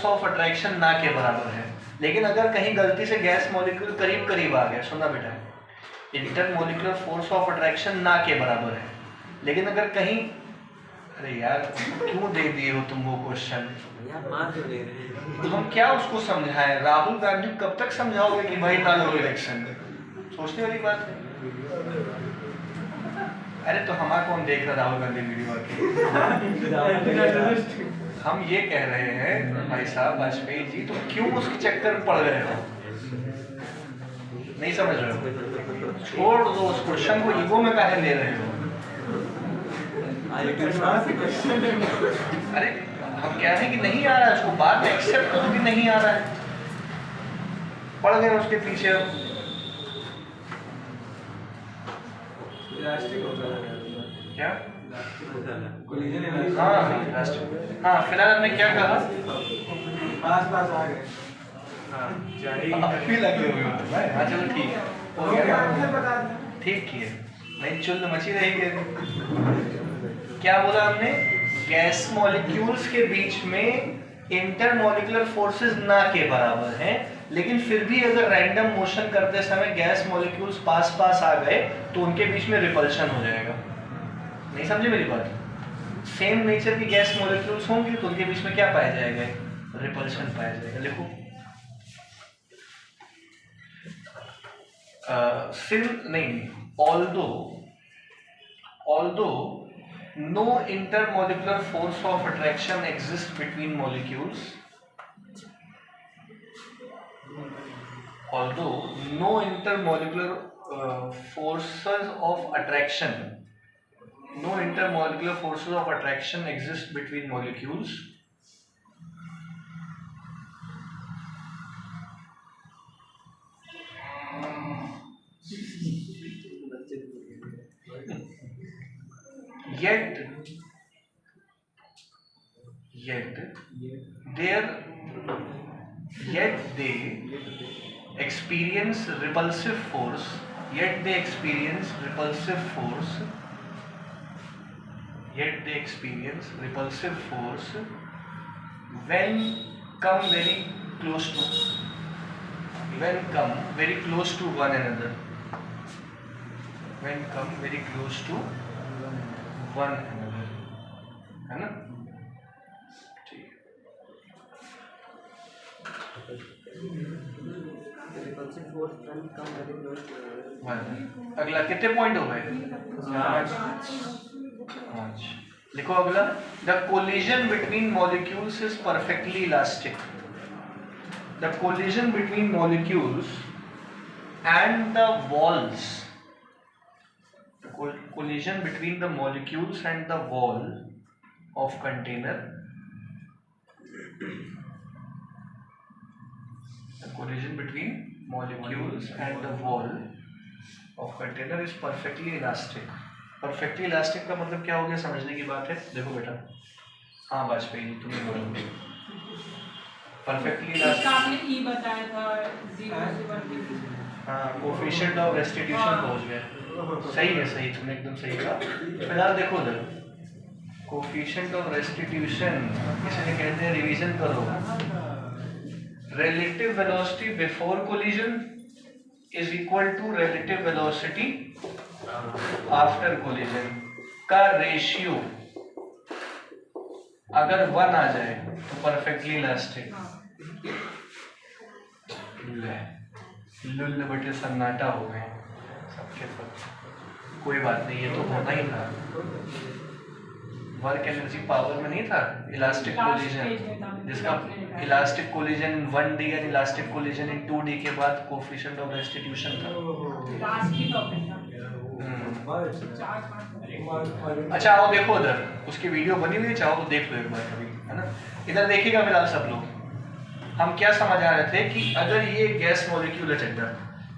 ऑफ अट्रैक्शन ना के बराबर है. लेकिन अगर कहीं गलती से गैस मॉलिक्यूल करीब करीब आ गया, सुना बेटा, इंटरमोलिकुलर फोर्स ऑफ अट्रैक्शन ना के बराबर है. लेकिन अगर कहीं, अरे यार क्यों दे दिए हो तुम वो क्वेश्चन, तो हम क्या उसको समझाएं. राहुल गांधी कब तक समझाओगे कि भाई ना लो इलेक्शन, सोचने वाली बात है. अरे तो हमारा कौन देख रहा राहुल गांधी वीडियो आके. हम ये कह रहे हैं भाई साहब वाजपेयी जी, तो क्यों उसके चक्कर में पड़ रहे हो, नहीं समझ रहे हो. छोड़ दो उस क्वेश्चन को, ईगो में काहे ले रहे हो. अरे हम कह रहे हैं कि नहीं आ रहा है, उसको बात एक्सेप्ट करो कि नहीं आ रहा है. पड़ गए उसके पीछे. क्या? हाँ, फिलहाल हमने क्या कहा, पास आ गए. अभी लगे हुए हो. हाँ चलो ठीक है, हो गया, ठीक किए. नहीं चुल मची रहेगी. क्या बोला हमने, गैस मॉलिक्यूल्स के बीच में इंटरमोलिकुलर फोर्सेस ना के बराबर हैं, लेकिन फिर भी अगर रैंडम मोशन करते समय गैस मॉलिक्यूल्स पास पास आ गए तो उनके बीच में रिपल्शन हो जाएगा. नहीं समझे मेरी बात. सेम नेचर की गैस मॉलिक्यूल्स होंगी तो उनके बीच में क्या पाया जाएगा, रिपल्शन पाया जाएगा. लिखो, although no intermolecular force of attraction exists between molecules. Although no intermolecular forces of attraction exist between molecules, yet they experience repulsive force. Yet they experience repulsive force when come very close to. when come very close to one another, when come very close to one another, है ना? ठीक। अगला कितने पॉइंट हो गए? 5। लिखो अगला, the collision between molecules is perfectly elastic. The collision between molecules and the walls, collision between the molecules and the wall of container, the collision between molecules and the wall of container is perfectly elastic। perfectly elastic का मतलब क्या हो गया, समझने की बात है। देखो बेटा, हाँ वाजपेयी तुम्हें बोलो, perfectली elastic आपने ई बताया था 0 से 1। हाँ, कोफिशिएंट ऑफ रेस्टिट्यूशन पहुंच गया। सही है, सही, तुमने एकदम सही कहा। फिलहाल देखो उधर, कोफिशिएंट ऑफ रेस्टिट्यूशन इसलिए कहते हैं, रिवीजन करो, relative velocity before collision is equal to relative velocity after collision का रेशियो अगर 1 आ जाए तो परफेक्टली इलास्टिक। लुल्ल बटे सन्नाटा हो गए सबके सब। कोई बात नहीं, ये तो होना ही था। वर्क एनर्जी पावर में नहीं था इलास्टिक कोलिजन, जिसका इलास्टिक कोलिजन 1D या इलास्टिक कोलिजन इन 2D के बाद कोफिशिएंट ऑफ रेस्टिट्यूशन था। अच्छा आओ देखो उधर, उसकी वीडियो बनी हुई है, चाहो तो देख लो एक बार कभी, है ना? इधर देखिएगा फिलहाल सब लोग। हम क्या समझ आ रहे थे कि अगर ये गैस मॉलिक्यूल है चंदा,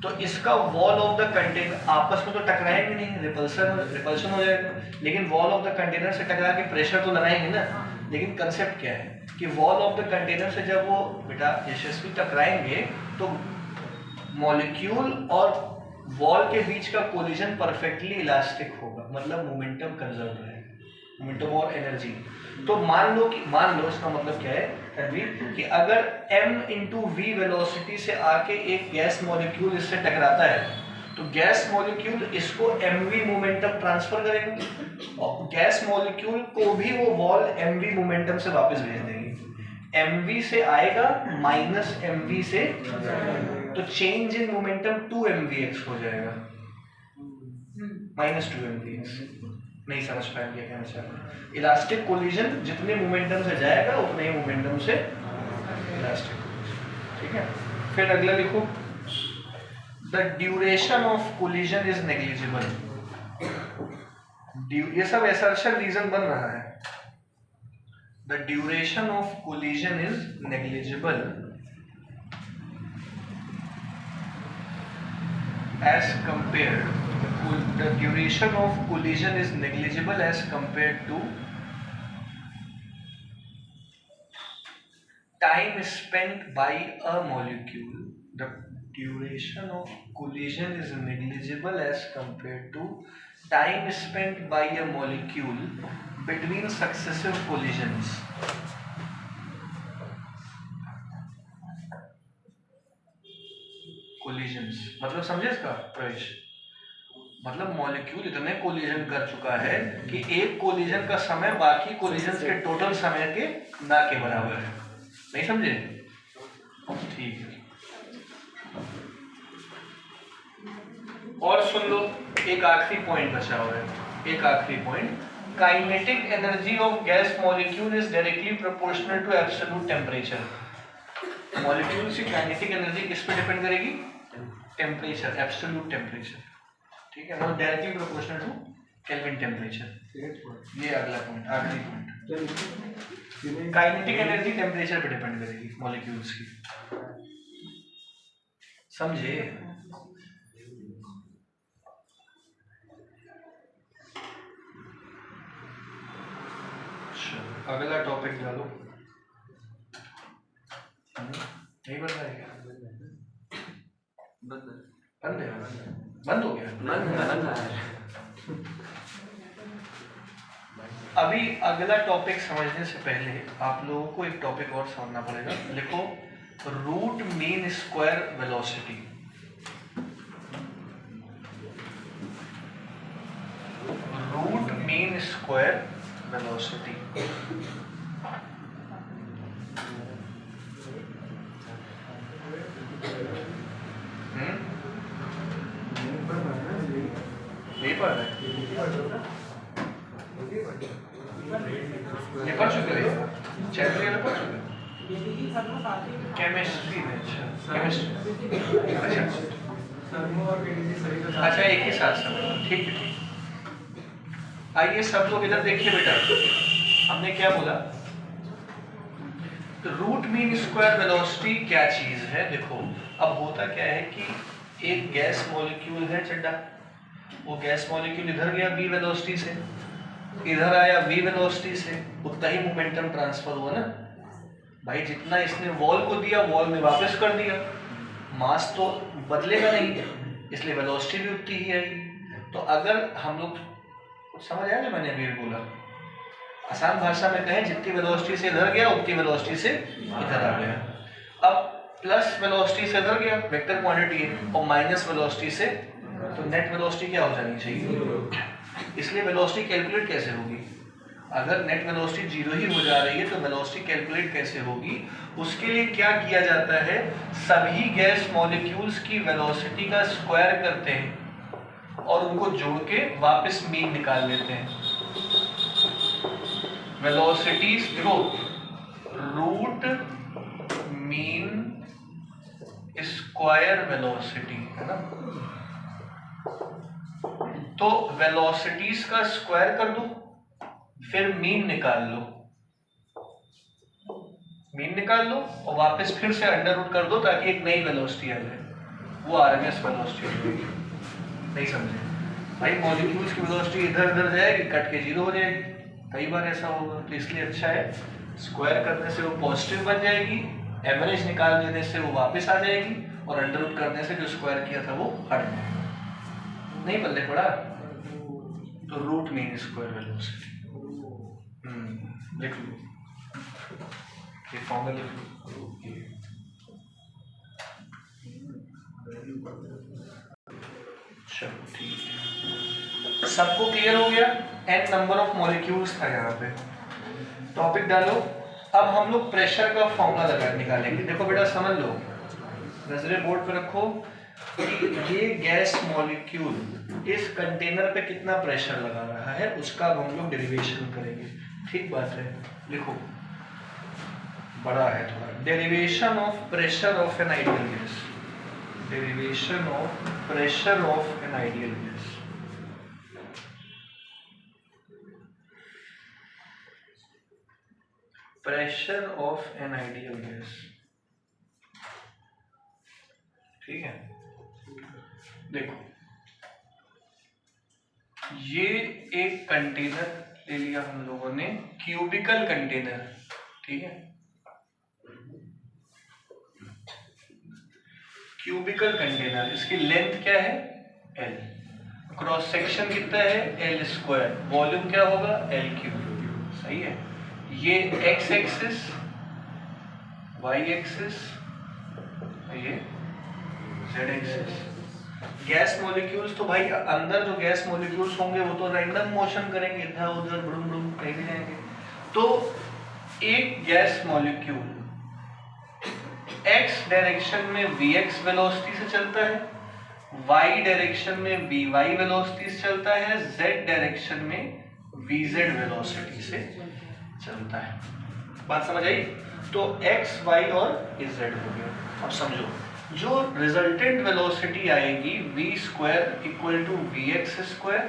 तो इसका वॉल ऑफ द कंटेनर आपस में तो टकराएंगे नहीं, रिपल्शन हो जाएगा, लेकिन वॉल ऑफ द कंटेनर से टकरा के प्रेशर तो लगाएंगे ना। लेकिन कंसेप्ट क्या है कि वॉल ऑफ द कंटेनर से जब वो बेटा यशस्वी टकराएंगे तो मॉलिक्यूल और वॉल के बीच का कोलिजन परफेक्टली इलास्टिक होगा, मतलब मोमेंटम कंजर्व रहेगा, मोमेंटम और एनर्जी। तो मान लो इसका मतलब क्या है कि अगर m इंटू वी वेलोसिटी से आके एक गैस मॉलिक्यूल इससे टकराता है, तो गैस मॉलिक्यूल इसको mv मोमेंटम ट्रांसफर करेगा और गैस मॉलिक्यूल को भी वो वॉल mv मोमेंटम से वापस भेज देगी। mv से आएगा माइनस mv से, तो चेंज इन मोमेंटम 2mvx हो जाएगा, माइनस 2mvx। नहीं समझ पाएंगे क्या कहना चाह रहे हैं? इलास्टिक कोलिजन जितने मोमेंटम से जाएगा उतने ही मोमेंटम से इलास्टिक, ठीक है। फिर अगला लिखो, the duration of collision is negligible. ये सब असर्शन रीजन बन रहा है। The duration of collision is negligible as compared, the duration of collision is negligible as compared to time spent by a molecule. The duration of collision is negligible as compared to time spent by a molecule between successive collisions. Collisions मतलब समझे इसका प्रवेश, मतलब मॉलिक्यूल इतने कोलिजन कर चुका है कि एक कोलिजन का समय बाकी कोलिजन्स के टोटल समय के ना के बराबर है। नहीं समझे? ठीक है, और सुन लो, एक आखिरी पॉइंट बचा हुआ है, एक आखिरी point. Kinetic energy of gas molecule is directly proportional to absolute temperature. Molecule की काइनेटिक एनर्जी किस पे डिपेंड करेगी? टेम्परेचर, एब्सोल्यूट टेम्परेचर, ठीक है, not directly proportional to kelvin temperature. ये अगला पॉइंट, आखिरी पॉइंट। काइनेटिक एनर्जी टेम्परेचर पे डिपेंड करेगी मॉलिक्यूल्स की, समझे? अगला टॉपिक डालो। नहीं बन रहा है क्या? बंद हो गया। अभी अगला टॉपिक समझने से पहले आप लोगों को एक टॉपिक और समझना पड़ेगा। लिखो, root mean square velocity. Root mean square velocity. नहीं पढ़ रहे? ये पढ़ चुके हो? चैप्टर ये पढ़ चुके? केमिस्ट्री में? अच्छा केमिस्ट्री, अच्छा एक ही साथ सब, ठीक है ठीक। आइए सब लोग इधर देखिए बेटा, हमने क्या बोला? रूट मीन स्क्वायर वेलोसिटी क्या चीज है? देखो अब होता क्या है कि एक गैस मॉलिक्यूल है चड्डा, वो गैस मॉलिक्यूल इधर गया v वेलोसिटी से, इधर आया v वेलोसिटी से, उतना ही मोमेंटम ट्रांसफर हुआ ना भाई। जितना इसने वॉल को दिया वॉल में वापस कर दिया, मास तो बदलेगा नहीं, इसलिए वेलोसिटी भी उतनी ही आएगी। तो अगर हम लोग समझ आया ना, मैंने अभी बोला आसान भाषा में कहें, जितनी वेलोसिटी से इधर गया उतनी वेलोसिटी से इधर आ गया। अब प्लस वेलोसिटी से इधर गया, वेक्टर क्वांटिटी है, और माइनस वेलोसिटी से, तो नेट वेलोसिटी क्या हो जानी चाहिए? इसलिए वेलोसिटी कैलकुलेट कैसे होगी? अगर नेट वेलोसिटी जीरो ही हो जा रही है तो वेलोसिटी कैलकुलेट कैसे होगी? उसके लिए क्या किया जाता है, सभी गैस मॉलिक्यूल्स की वेलोसिटी का स्क्वायर करते हैं और उनको जोड़ के वापस मीन निकाल लेते हैं। वेलोसिटीज देखो, रूट मीन स्क्वायर वेलोसिटी है ना, तो वेलोसिटीज का स्क्वायर कर दो, फिर मीन निकाल लो, मीन निकाल लो और वापस फिर से अंडर रूट कर दो ताकि एक नई वेलोसिटी आ जाए, वो आरएमएस वेलोसिटी होगी। नहीं समझे भाई? मॉलिक्यूल्स की वेलोसिटी इधर उधर जाएगी, कट के जीरो हो जाएगी, कई बार ऐसा होगा। तो इसलिए अच्छा है स्क्वायर करने से वो पॉजिटिव बन जाएगी, एवरेज निकाल देने से वो वापस आ जाएगी, और अंडर रूट करने से जो स्क्वायर किया था वो हट जाएगा। नहीं बल्ले पड़ा? तो रूट मीन स्क्वायर वेलोसिटी लिख लो, ये फॉर्मूला लिख लो। चलो ठीक है, सबको क्लियर हो गया? n नंबर ऑफ मॉलिक्यूल्स था यहाँ पे, टॉपिक डालो। अब हम लोग प्रेशर का फॉर्मूला लगा निकालेंगे। देखो बेटा समझ लो, नजरें बोर्ड पे रखो कि ये गैस मॉलिक्यूल इस कंटेनर पे कितना प्रेशर लगा रहा है, उसका हम लोग डेरिवेशन करेंगे। ठीक बात है, लिखो, बड़ा है थोड़ा। Derivation of pressure of an ideal gas, derivation of pressure of an ideal gas. Pressure of an ideal gas, ठीक है। देखो ये एक कंटेनर ले लिया हम लोगों ने, क्यूबिकल कंटेनर, ठीक है। क्यूबिकल कंटेनर, इसकी लेंथ क्या है? L, क्रॉस सेक्शन कितना है? L स्क्वायर, वॉल्यूम क्या होगा? L क्यूब, सही है। ये x एक्सिस, y एक्सिस, ये z एक्सिस। गैस मॉलिक्यूल्स तो भाई अंदर जो गैस मॉलिक्यूल्स होंगे वो तो रैंडम मोशन करेंगे, इधर उधर बुड़ुम बुड़ुम कहीं भी जाएंगे। तो एक गैस मॉलिक्यूल x डायरेक्शन में vx वेलोसिटी से चलता है, y डायरेक्शन में vy वेलोसिटी से चलता है, z डायरेक्शन में vz वेलोसिटी से चलता है। बात समझ आई? तो x, y और z हो गया। अब समझो, जो रिजल्टेंट वेलोसिटी आएगी v square equal to vx square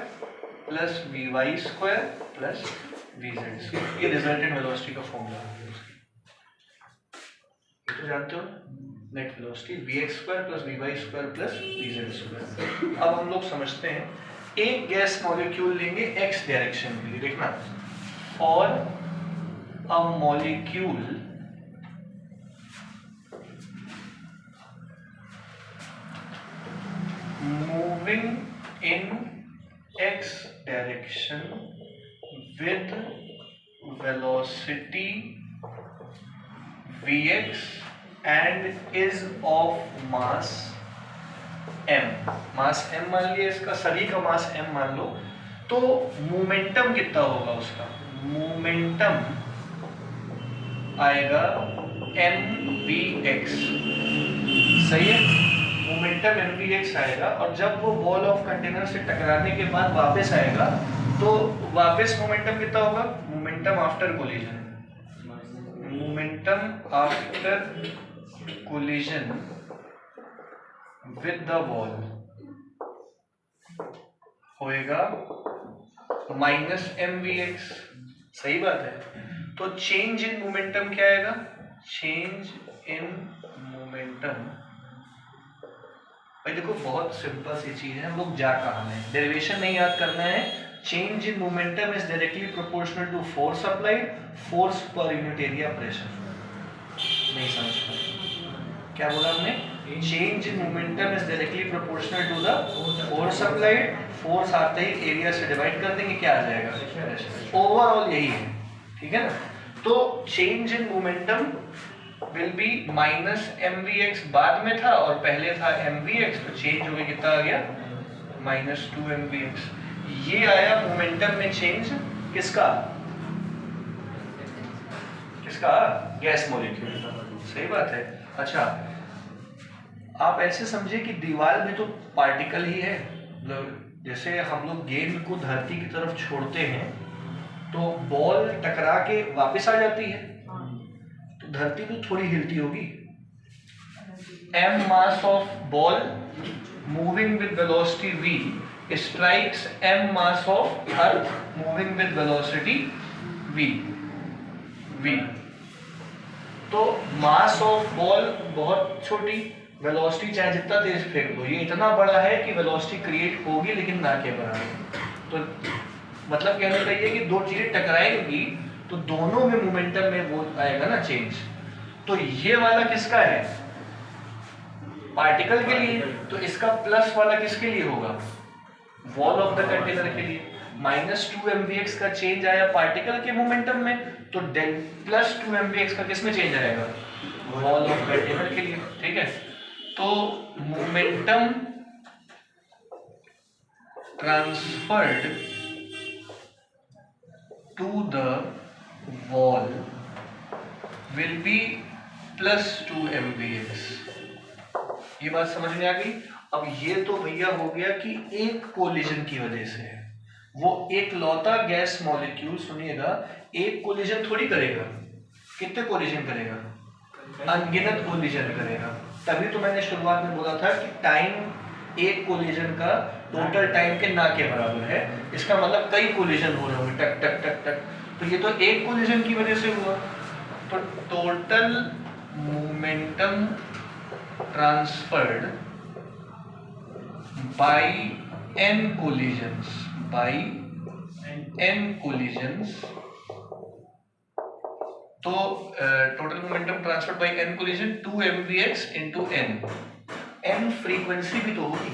plus vy square plus vz square, ये रिजल्टेंट वेलोसिटी का फॉर्मूला है। तो जानते हो net velocity vx square plus vy square plus vz square. अब हम लोग समझते हैं, एक गैस मॉलिक्यूल लेंगे x डायरेक्शन के लिए। देखना, for a molecule moving in x direction with velocity vx and is of mass m, mass m मान लिया, इसका सभी का मास m मान लो, तो मोमेंटम कितना होगा उसका? मोमेंटम आएगा mvx, सही है, मोमेंटम mvx आएगा। और जब वो बॉल ऑफ कंटेनर से टकराने के बाद वापस आएगा तो वापस मोमेंटम कितना होगा? Momentum after collision, momentum after collision with the ball होएगा माइनस mvx, सही बात है। तो चेंज इन मोमेंटम क्या आएगा? चेंज इन मोमेंटम, भाई देखो बहुत सिंपल सी चीज है, हम लोग जा कहाँ है, डेरिवेशन नहीं याद करना है। Change in momentum is directly proportional to force applied, force per unit area pressure. नहीं समझ पाए क्या बोला हमने? Change in momentum is directly proportional to the force applied, force आते ही एरिया से डिवाइड कर देंगे, क्या आ जाएगा? प्रेशर। ओवरऑल यही है, ठीक है ना। तो change in momentum will B minus mvx, बाद में था और पहले था mvx, तो चेंज हो गया, कितना आ गया? Minus 2mvx। ये आया मोमेंटम में चेंज, किसका? किसका? गैस मॉलिक्यूल का, सही बात है। अच्छा, आप ऐसे समझे कि दीवार में तो पार्टिकल ही है, जैसे हम लोग गेंद को धरती की तरफ छोड़ते हैं तो बॉल टकरा के वापस आ जाती है, तो धरती तो थोड़ी हिलती होगी। m mass of ball moving with velocity v strikes m mass of earth moving with velocity v। तो मास ऑफ बॉल बहुत छोटी, वेलोसिटी चाहे जितना तेज फेंक दो, ये इतना बड़ा है कि वेलोसिटी क्रिएट होगी लेकिन ना के बराबर। तो मतलब कहने का ये कि दो चीजें टकराएंगी तो दोनों में मोमेंटम में वो आएगा ना चेंज। तो ये वाला किसका है? पार्टिकल के लिए, तो इसका प्लस वाला किसके लिए होगा? वॉल ऑफ द कंटेनर के लिए। माइनस 2mvx का चेंज आया पार्टिकल के मोमेंटम में, तो प्लस 2mvx का किसमें चेंज आएगा? वॉल ऑफ कंटेनर के लिए, ठीक है। तो momentum transferred to the wall will be plus 2mvx। ये बात समझ में आ गई? अब ये तो भैया हो गया कि एक कोलिजन की वजह से है, वो एक लौता गैस मॉलिक्यूल, सुनिएगा, एक कोलिजन थोड़ी करेगा, कितने कोलिजन करेगा? अनगिनत कोलिजन करेगा। तभी तो मैंने शुरुआत में बोला था कि टाइम एक कोलिजन का टोटल टाइम के ना के बराबर है। इसका मतलब कई कोलिजन हो रहे होंगे, टक टक टक टक, तो ये तो एक कोलिजन की वजह से हुआ। तो total momentum transferred by n collisions, by n collisions, तो total momentum transferred by n collision 2mvx into n। n frequency भी तो होगी,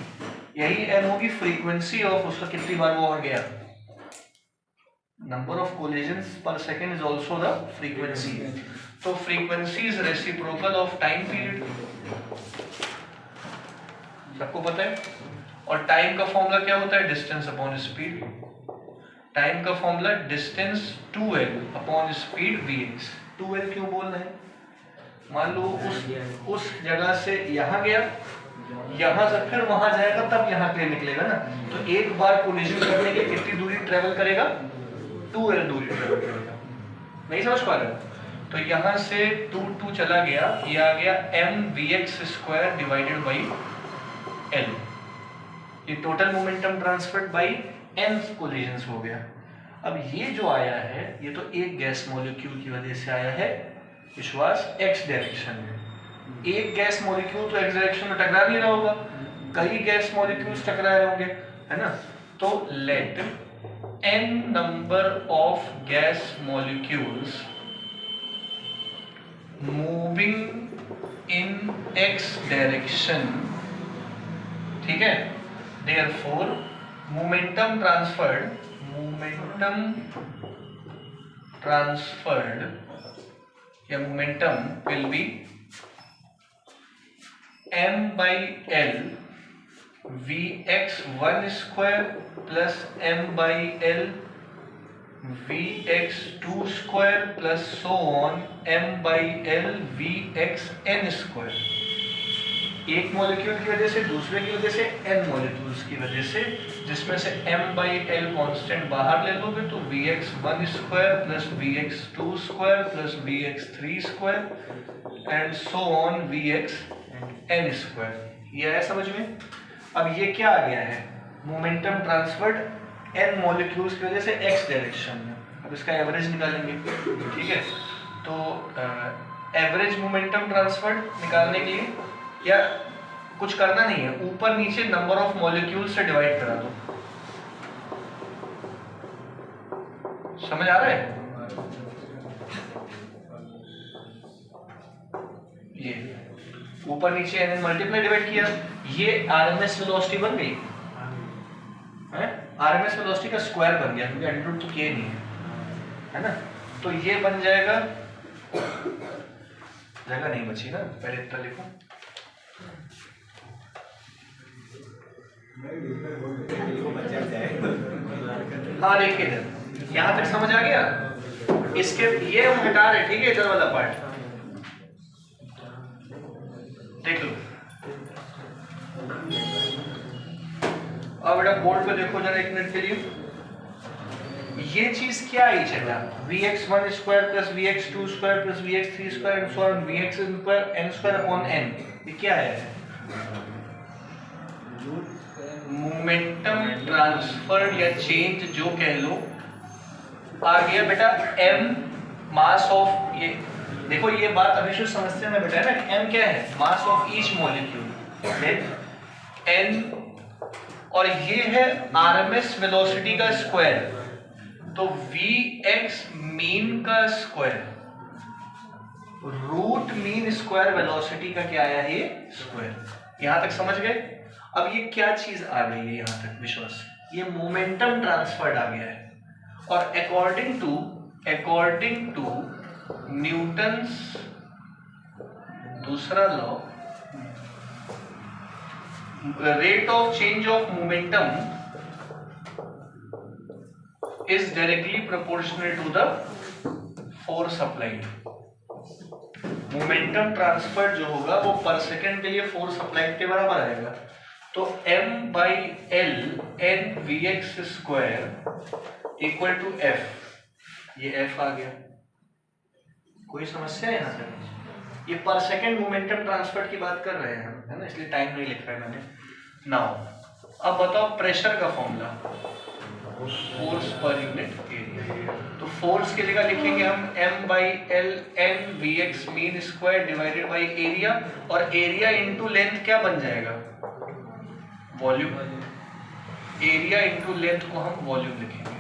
यही n होगी फ्रीक्वेंसी ऑफ उसका, कितनी बार वो आ गया। Number of collisions per second is also the frequency. तो frequency is reciprocal of time period, सबको पता है। और टाइम का फॉर्मूला क्या होता है? Distance upon speed. टाइम का formula distance 2l upon speed vx। 2l क्यों बोल रहे हैं? मान लो उस जगह से यहाँ गया, यहाँ से फिर वहां जाएगा, तब यहाँ पे निकलेगा ना, तो एक बार कोलिजन करने के कितनी दूरी ट्रेवल करेगा? 2l दूरी ट्रेवल करेगा। नहीं समझ पा रहे? तो यहाँ से 2 चला गया, ये आ गया mvx² डिवाइडेड बाई l। ये total momentum transferred by n collisions हो गया। अब ये जो आया है, ये तो एक गैस मॉलिक्यूल की वजह से आया है, विश्वास x डायरेक्शन में। एक गैस मॉलिक्यूल तो x डायरेक्शन में टकरा नहीं रहा होगा, कई गैस मॉलिक्यूल्स टकरा रहे होंगे, है ना। तो let n number of gas molecules moving in x direction, ठीक है, देयरफॉर मोमेंटम ट्रांसफर्ड या momentum will be m/l vx1 square plus m/l vx2 square plus so on m/l vxn square. एक मॉलिक्यूल की वजह से, दूसरे की वजह से, n मॉलिक्यूल्स की वजह से, जिसमें से m/l कांस्टेंट बाहर ले लोगे तो vx1 square plus vx2 square plus vx3 square and so on vxn square. ये आया समझ में? अब ये क्या आ गया है? मोमेंटम ट्रांसफर्ड n मॉलिक्यूल्स की वजह से x डायरेक्शन में। अब इसका एवरेज निकालेंगे, ठीक है? तो एवरेज मोमेंटम ट्रांसफर्ड निकालने के लिए या कुछ करना नहीं है, ऊपर नीचे नंबर ऑफ मॉलिक्यूल से डिवाइड करा दो। समझ आ रहा है? ये ऊपर नीचे n मल्टीप्लाई डिवाइड किया, ये आरएमएस वेलोसिटी बन गई है, आरएमएस वेलोसिटी का स्क्वायर बन गया क्योंकि अंडर रूट तो किया नहीं है ना। तो ये बन जाएगा, जगह नहीं बची ना, पहले इतना लिखो। हाँ देखिए इधर, यहाँ तक समझ आ गया? इसके ये हम हटा रहे, ठीक है, इधर वाला पार्ट देख लो। अब बेटा बोर्ड पे देखो जरा एक मिनट के लिए, ये चीज क्या आई चला? vx1 square plus vx2 square plus vx3 square and so on vxn square n square upon n। ये क्या है? मोमेंटम ट्रांसफर या चेंज जो कह लो, आ गया बेटा m मास ऑफ, ये देखो ये बात अभी समस्या में बेटा है ना, m क्या है? Mass of each molecule, n, और ये है आरएमएस वेलोसिटी का स्क्वायर, तो vx मीन का square, root mean square velocity का क्या आया? ये स्क्वायर। यहां तक समझ गए? अब ये क्या चीज आ गई है यहां तक विश्वास? ये मोमेंटम ट्रांसफर्ड आ गया है, और अकॉर्डिंग टू न्यूटन्स दूसरा law, rate of change of momentum is directly proportional to the force applied। Momentum transfer जो होगा वो पर सेकेंड के लिए फोर्स अप्लाइड के बराबर आएगा। तो m/l n vx square equal to f, ये f आ गया। कोई समस्या है यहाँ तक? ये पर सेकेंड मोमेंटम ट्रांसफर की बात कर रहे हैं हम, है ना, इसलिए टाइम नहीं लिख रहा है मैंने। नाउ अब बताओ प्रेशर का formula, force per unit area. तो फोर्स की जगह लिखेंगे हम m/l n vx mean square divided by area, और एरिया इनटू लेंथ क्या बन जाएगा? वॉल्यूम। एरिया इनटू लेंथ को हम वॉल्यूम लिखेंगे।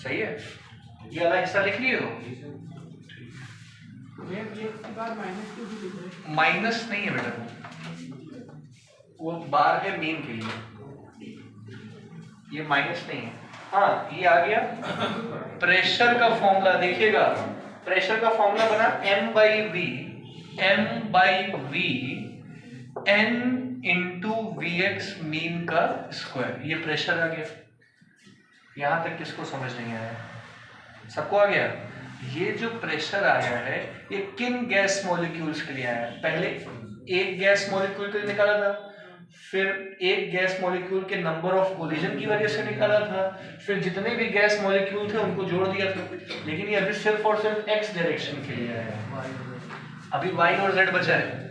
सही है? ये वाला हिस्सा लिख लिए हो? माइनस नहीं है बेटा, वो बार है मीन के लिए, ये माइनस नहीं है। हाँ ये आ गया। प्रेशर का फॉर्मूला देखिएगा, प्रेशर का फॉर्मूला बना m/v n into vx mean का स्क्वायर, ये प्रेशर आ गया। यहां तक किसको समझ नहीं आया? सबको आ गया? ये जो प्रेशर आया है ये किन गैस मॉलिक्यूल्स के लिए आया है? पहले एक गैस मॉलिक्यूल के लिए निकाला था, फिर एक गैस मॉलिक्यूल के नंबर ऑफ कोलिजन की वजह से निकाला था, फिर जितने भी गैस मॉलिक्यूल थे उनको जोड़ दिया था। लेकिन ये अभी सिर्फ और सिर्फ एक्स डायरेक्शन के लिए आया है, अभी वाई और जेड बचा है।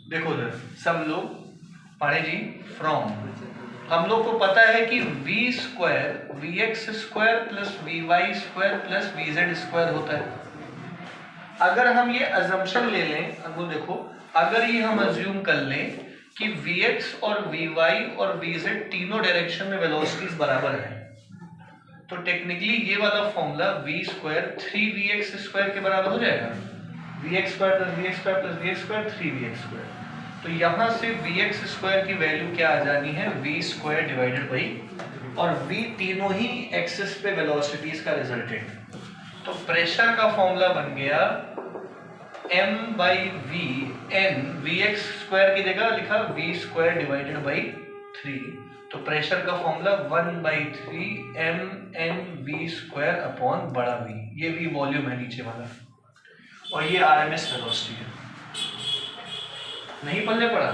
देखो इधर सब लोग पढ़े जी। फ्रॉम हम लोग को पता है कि v square vx square plus vy square plus vz square होता है। अगर हम ये अजम्पशन ले लें, अब देखो अगर ये हम अज्यूम कर लें कि vx और vy और vz तीनों डायरेक्शन में वेलोसिटीज बराबर है, तो टेक्निकली ये वाला formula v square 3vx square के बराबर हो जाएगा। vx square plus vx square plus vx square 3vx square. तो यहां से vx स्क्वायर की वैल्यू क्या आ जानी है? v स्क्वायर डिवाइडेड बाई, और v तीनों ही एक्सिस पे वेलोसिटीज का रिजल्टेंट। तो प्रेशर का फॉर्मूला बन गया m by v n v x square की जगह लिखा वी स्क्वायर डिवाइडेड बाई 3, तो प्रेशर का formula 1/3 m n v square upon बड़ा वी, ये वी वॉल्यूम है नीचे वाला, और ये आरएमएस वेलोसिटी है। नहीं पल्ले पड़ा?